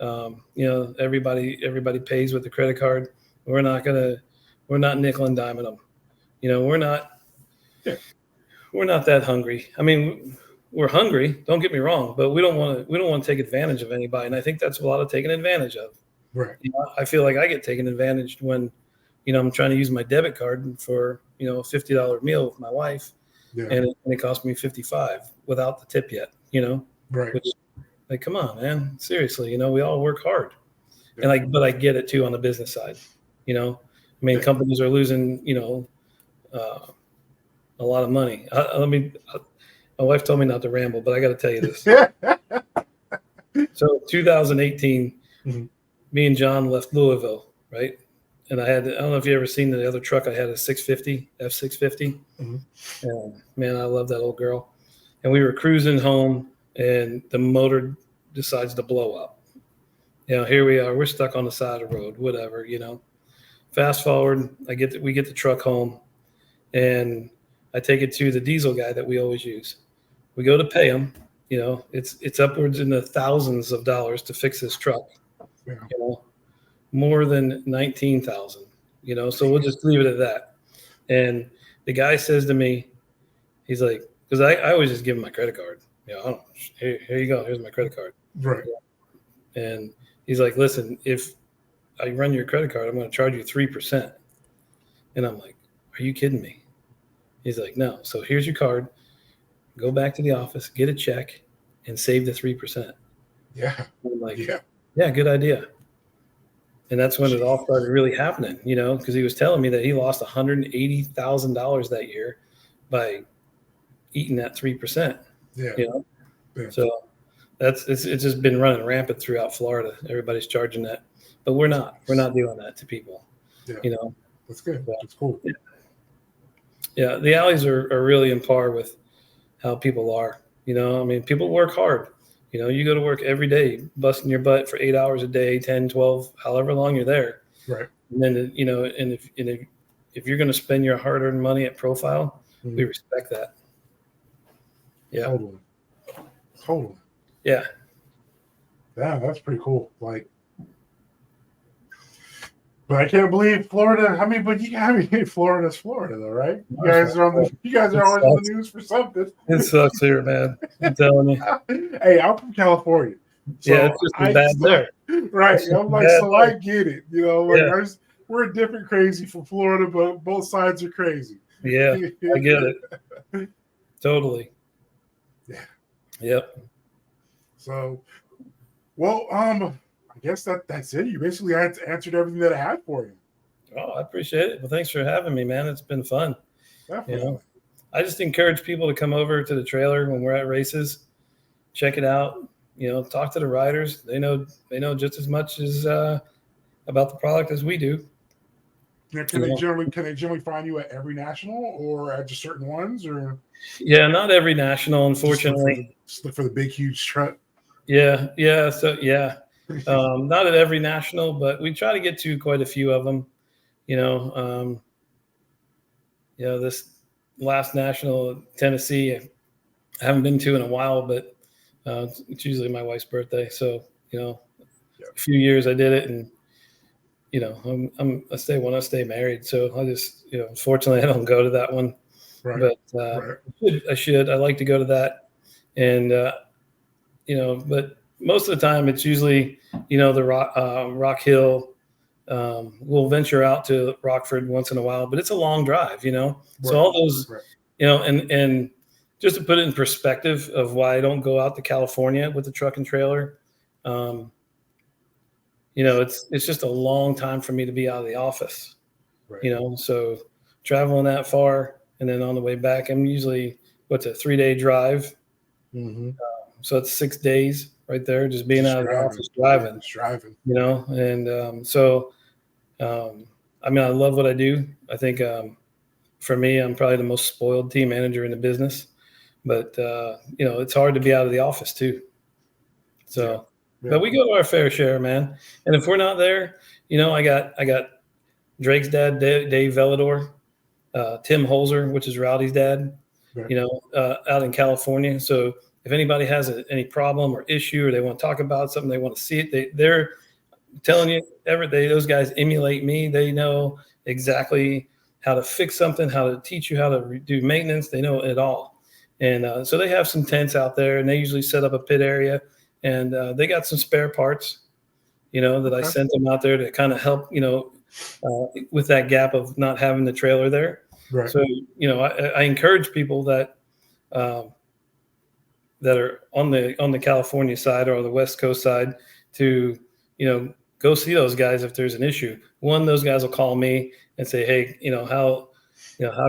everybody pays with the credit card. We're not nickel and diming them. We're not that hungry. We're hungry, don't get me wrong, but we don't want to take advantage of anybody. And I think that's a lot of taking advantage of. Right. I feel like I get taken advantage when, I'm trying to use my debit card for, a $50 meal with my wife. Yeah. And it cost me $55 without the tip yet, Right. Which, like, come on, man, seriously, we all work hard. Yeah. But I get it too on the business side, companies are losing, a lot of money. My wife told me not to ramble, but I got to tell you this. So 2018, me and John left Louisville, right? And I don't know if you ever seen the other truck I had, a 650, F650. And man, I love that old girl. And we were cruising home and the motor decides to blow up. Here we are, we're stuck on the side of the road, whatever, Fast forward, we get the truck home and I take it to the diesel guy that we always use. We go to pay him, it's upwards in the thousands of dollars to fix this truck. Yeah. More than 19,000, so we'll just leave it at that. And the guy says to me, he's like, because I always just give him my credit card. Here you go. Here's my credit card. Right. And he's like, listen, if I run your credit card, I'm going to charge you 3%. And I'm like, are you kidding me? He's like, no. So here's your card. Go back to the office, get a check, and save the 3%. Yeah. I'm like, yeah, good idea. And that's when it all started really happening, because he was telling me that he lost $180,000 that year by eating that 3%. Yeah. Yeah. So it's just been running rampant throughout Florida. Everybody's charging that, but we're not doing that to people. Yeah. You know, That's good. Yeah. That's cool. Yeah, the alleys are really in par with how people are. You know, I mean, people work hard. You know, you go to work every day, busting your butt for 8 hours a day, 10, 12, however long you're there. Right. And then, you know, and if you're going to spend your hard-earned money at Profile, we respect that. Yeah. Totally. Yeah. Yeah, that's pretty cool. Like, but I can't believe Florida. Florida's Florida, though, right? You guys are always on the news for something. It sucks here, man. I'm telling you. Hey, I'm from California. So yeah, it's just as bad there. Right. I'm like, so there. I get it. You know, like we're different crazy from Florida, but both sides are crazy. Yeah, I get it. Totally. Yeah. Yep. So, well, I guess that's it. You basically answered everything that I had for you. Oh, I appreciate it. Well, thanks for having me, man. It's been fun. Definitely. You know, I just encourage people to come over to the trailer when we're at races, check it out. You know, talk to the riders. They know just as much as about the product as we do. Now, can they generally find you at every national or at just certain ones, or? Yeah, not every national, unfortunately. Just look for the big, huge truck. Yeah. So not at every national, but we try to get to quite a few of them. You know, this last national, Tennessee, I haven't been to in a while, but it's usually my wife's birthday. So, you know, a few years I did it, and you know, I stay married. So I just, you know, unfortunately I don't go to that one, right. But I should. I like to go to that. And, you know, but most of the time it's usually, you know, the Rock Hill. We'll venture out to Rockford once in a while, but it's a long drive, you know? Right. So all those, you know, and just to put it in perspective of why I don't go out to California with the truck and trailer, you know, it's just a long time for me to be out of the office, you know, so traveling that far and then on the way back, I'm usually, a 3-day drive. So it's 6 days right there, just being out of the office driving, you know, and I mean, I love what I do. I think for me, I'm probably the most spoiled team manager in the business, but, you know, it's hard to be out of the office too. So. Yeah. But we go to our fair share, man. And if we're not there, you know, I got Drake's dad, Dave Vellador, Tim Holzer, which is Rowdy's dad, you know, out in California. So if anybody has any problem or issue, or they want to talk about something, they want to see it, they're telling you those guys emulate me. They know exactly how to fix something, how to teach you how to do maintenance. They know it all. And so they have some tents out there, and they usually set up a pit area. And they got some spare parts, you know, that I sent them out there to kind of help, you know, with that gap of not having the trailer there. Right. So, you know, I encourage people that that are on the California side or the West Coast side to, you know, go see those guys if there's an issue. One, those guys will call me and say, hey, how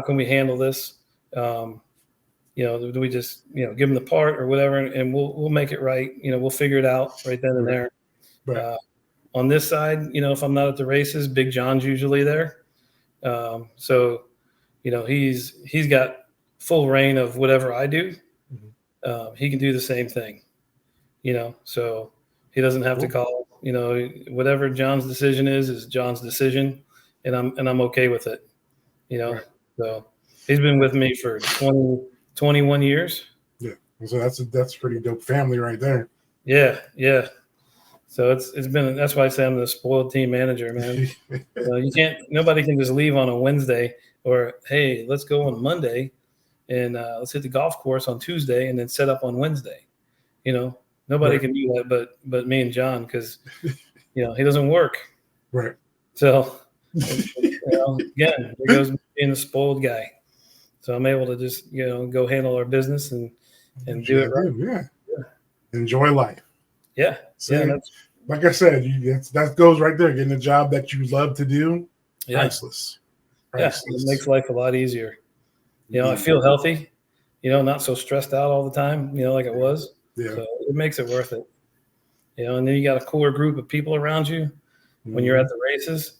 can we handle this? You know, do we just, you know, give them the part or whatever, and we'll make it right. You know, we'll figure it out right then and there. Right. On this side, you know, if I'm not at the races, Big John's usually there. So, you know, he's got full reign of whatever I do. He can do the same thing, you know, so he doesn't have to call, you know, whatever John's decision is John's decision, and I'm okay with it, you know. Right. So he's been with me for 21 years. Yeah. So that's a pretty dope family right there. Yeah. So it's been, that's why I say I'm the spoiled team manager, man. Nobody can just leave on a Wednesday or, hey, let's go on Monday and let's hit the golf course on Tuesday and then set up on Wednesday. You know, nobody can do that but me and John, because, you know, he doesn't work. Right. So, you know, again, there goes being the spoiled guy. So I'm able to just, you know, go handle our business and do it right. Yeah. Enjoy life. Yeah. So, like I said, that goes right there. Getting a job that you love to do, priceless. Yeah, it makes life a lot easier. You know, I feel healthy, you know, not so stressed out all the time, you know, like it was. Yeah. So it makes it worth it. And then you got a cooler group of people around you when you're at the races,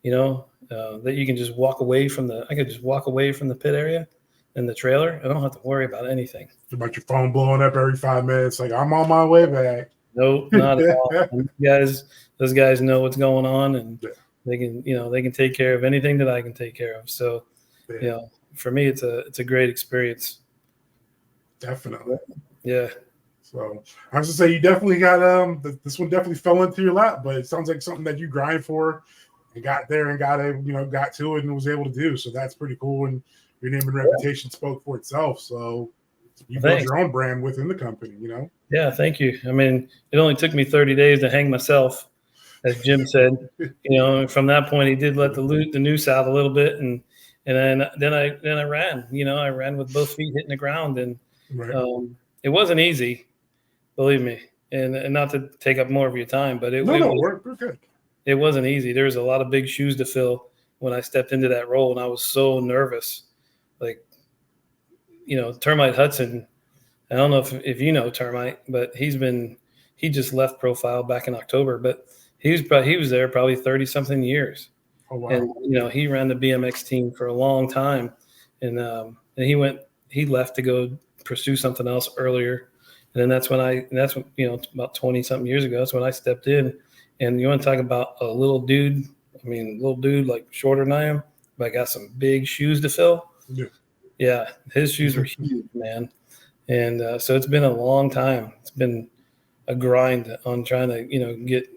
that you can just walk away from I could just walk away from the pit area and the trailer. I don't have to worry about anything. About your phone blowing up every 5 minutes. Like, I'm on my way back. Nope, not at all. Those guys know what's going on, and they can take care of anything that I can take care of. So, for me, it's a great experience. Definitely. Yeah. So I was to say, you definitely got this one definitely fell into your lap, but it sounds like something that you grind for and got there and got to it and was able to do. So that's pretty cool. And your name and reputation spoke for itself. So you built your own brand within the company, Yeah, thank you. I mean, it only took me 30 days to hang myself, as Jim said. From that point, he did let the noose out a little bit, and then I ran. I ran with both feet hitting the ground, and it wasn't easy, believe me. And not to take up more of your time, but we're good. It wasn't easy. There was a lot of big shoes to fill when I stepped into that role, and I was so nervous. Like, Termite Hudson. I don't know if you know Termite, but he just left Profile back in October, but he was there probably 30 something years. Oh, wow. And, he ran the BMX team for a long time, and he left to go pursue something else earlier. And then that's when about 20 something years ago, that's when I stepped in. And you want to talk about a little dude, like shorter than I am, but I got some big shoes to fill. Yeah. His shoes were huge, man. And so it's been a long time. It's been a grind on trying to, get,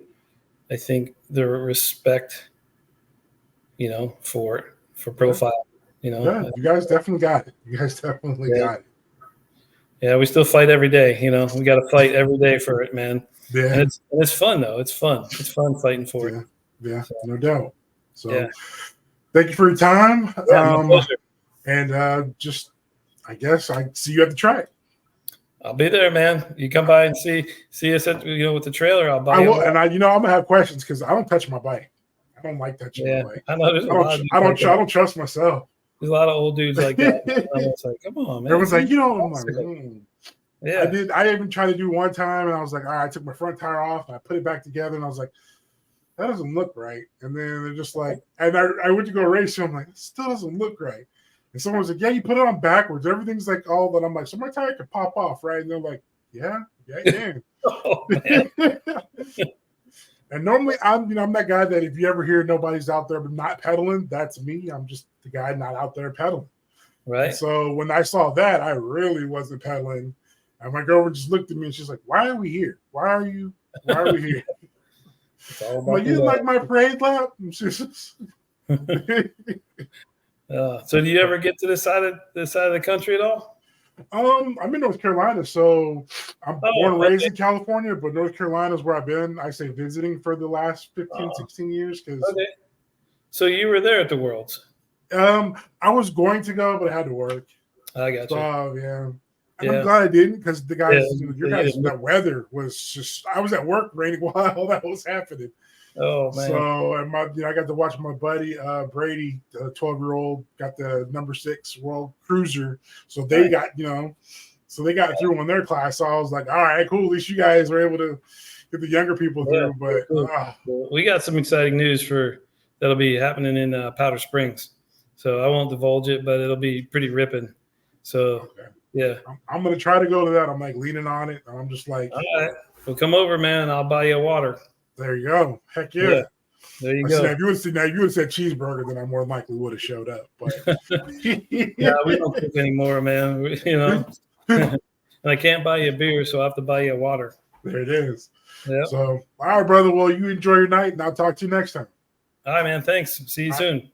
I think, the respect, for Profile. Yeah, you guys definitely got it. Got it. Yeah, we still fight every day. We got to fight every day for it, man. Yeah, and it's fun though. It's fun. It's fun fighting for it. Yeah, so, no doubt. So, thank you for your time. My pleasure. And just, I guess I see you at the track. I'll be there, man. You come by and see us at with the trailer. I'll buy. I will, and I'm gonna have questions because I don't touch my bike. I don't like touching my bike. I know. I don't trust myself. There's a lot of old dudes like that. I was like, come on, man. Everyone's like, I'm like, yeah. I even tried to do one time, and I was like, all right, I took my front tire off, and I put it back together, and I was like, that doesn't look right. And then they're just like, and I went to go race, and I'm like, it still doesn't look right. And someone was like, yeah, you put it on backwards. Everything's like all that. I'm like, so my tire could pop off, right? And they're like, yeah, you can. Oh, man. And normally I'm that guy that if you ever hear nobody's out there but not pedaling, that's me. I'm just the guy not out there pedaling. Right. And so when I saw that, I really wasn't pedaling. And my girlfriend just looked at me and she's like, why are we here? Why are we here? I'm like, you didn't like my parade lap? So do you ever get to this side of the country at all? I'm in North Carolina, so I'm born and raised in California, but North Carolina is where I've been, I say, visiting for the last 15, 16 years. So you were there at the Worlds? I was going to go, but I had to work. I got you. Yeah. And I'm glad I didn't because the guys, that weather was just, I was at work raining while all that was happening. Oh, man. So, and I got to watch my buddy, Brady, the 12-year-old, got the number 6 World Cruiser. So they got, they got through on their class. So I was like, all right, cool. At least you guys were able to get the younger people through. But we got some exciting news that'll be happening in Powder Springs. So I won't divulge it, but it'll be pretty ripping. So, yeah. I'm going to try to go to that. I'm like leaning on it. I'm just like, all right. Well, come over, man, and I'll buy you a water. There you go. Heck yeah. There you go. If you would have said cheeseburger, then I more than likely would have showed up. But yeah, we don't cook anymore, man. And I can't buy you a beer, so I have to buy you a water. There it is. Yeah. So, all right, brother. Well, you enjoy your night, and I'll talk to you next time. All right, man. Thanks. See you soon.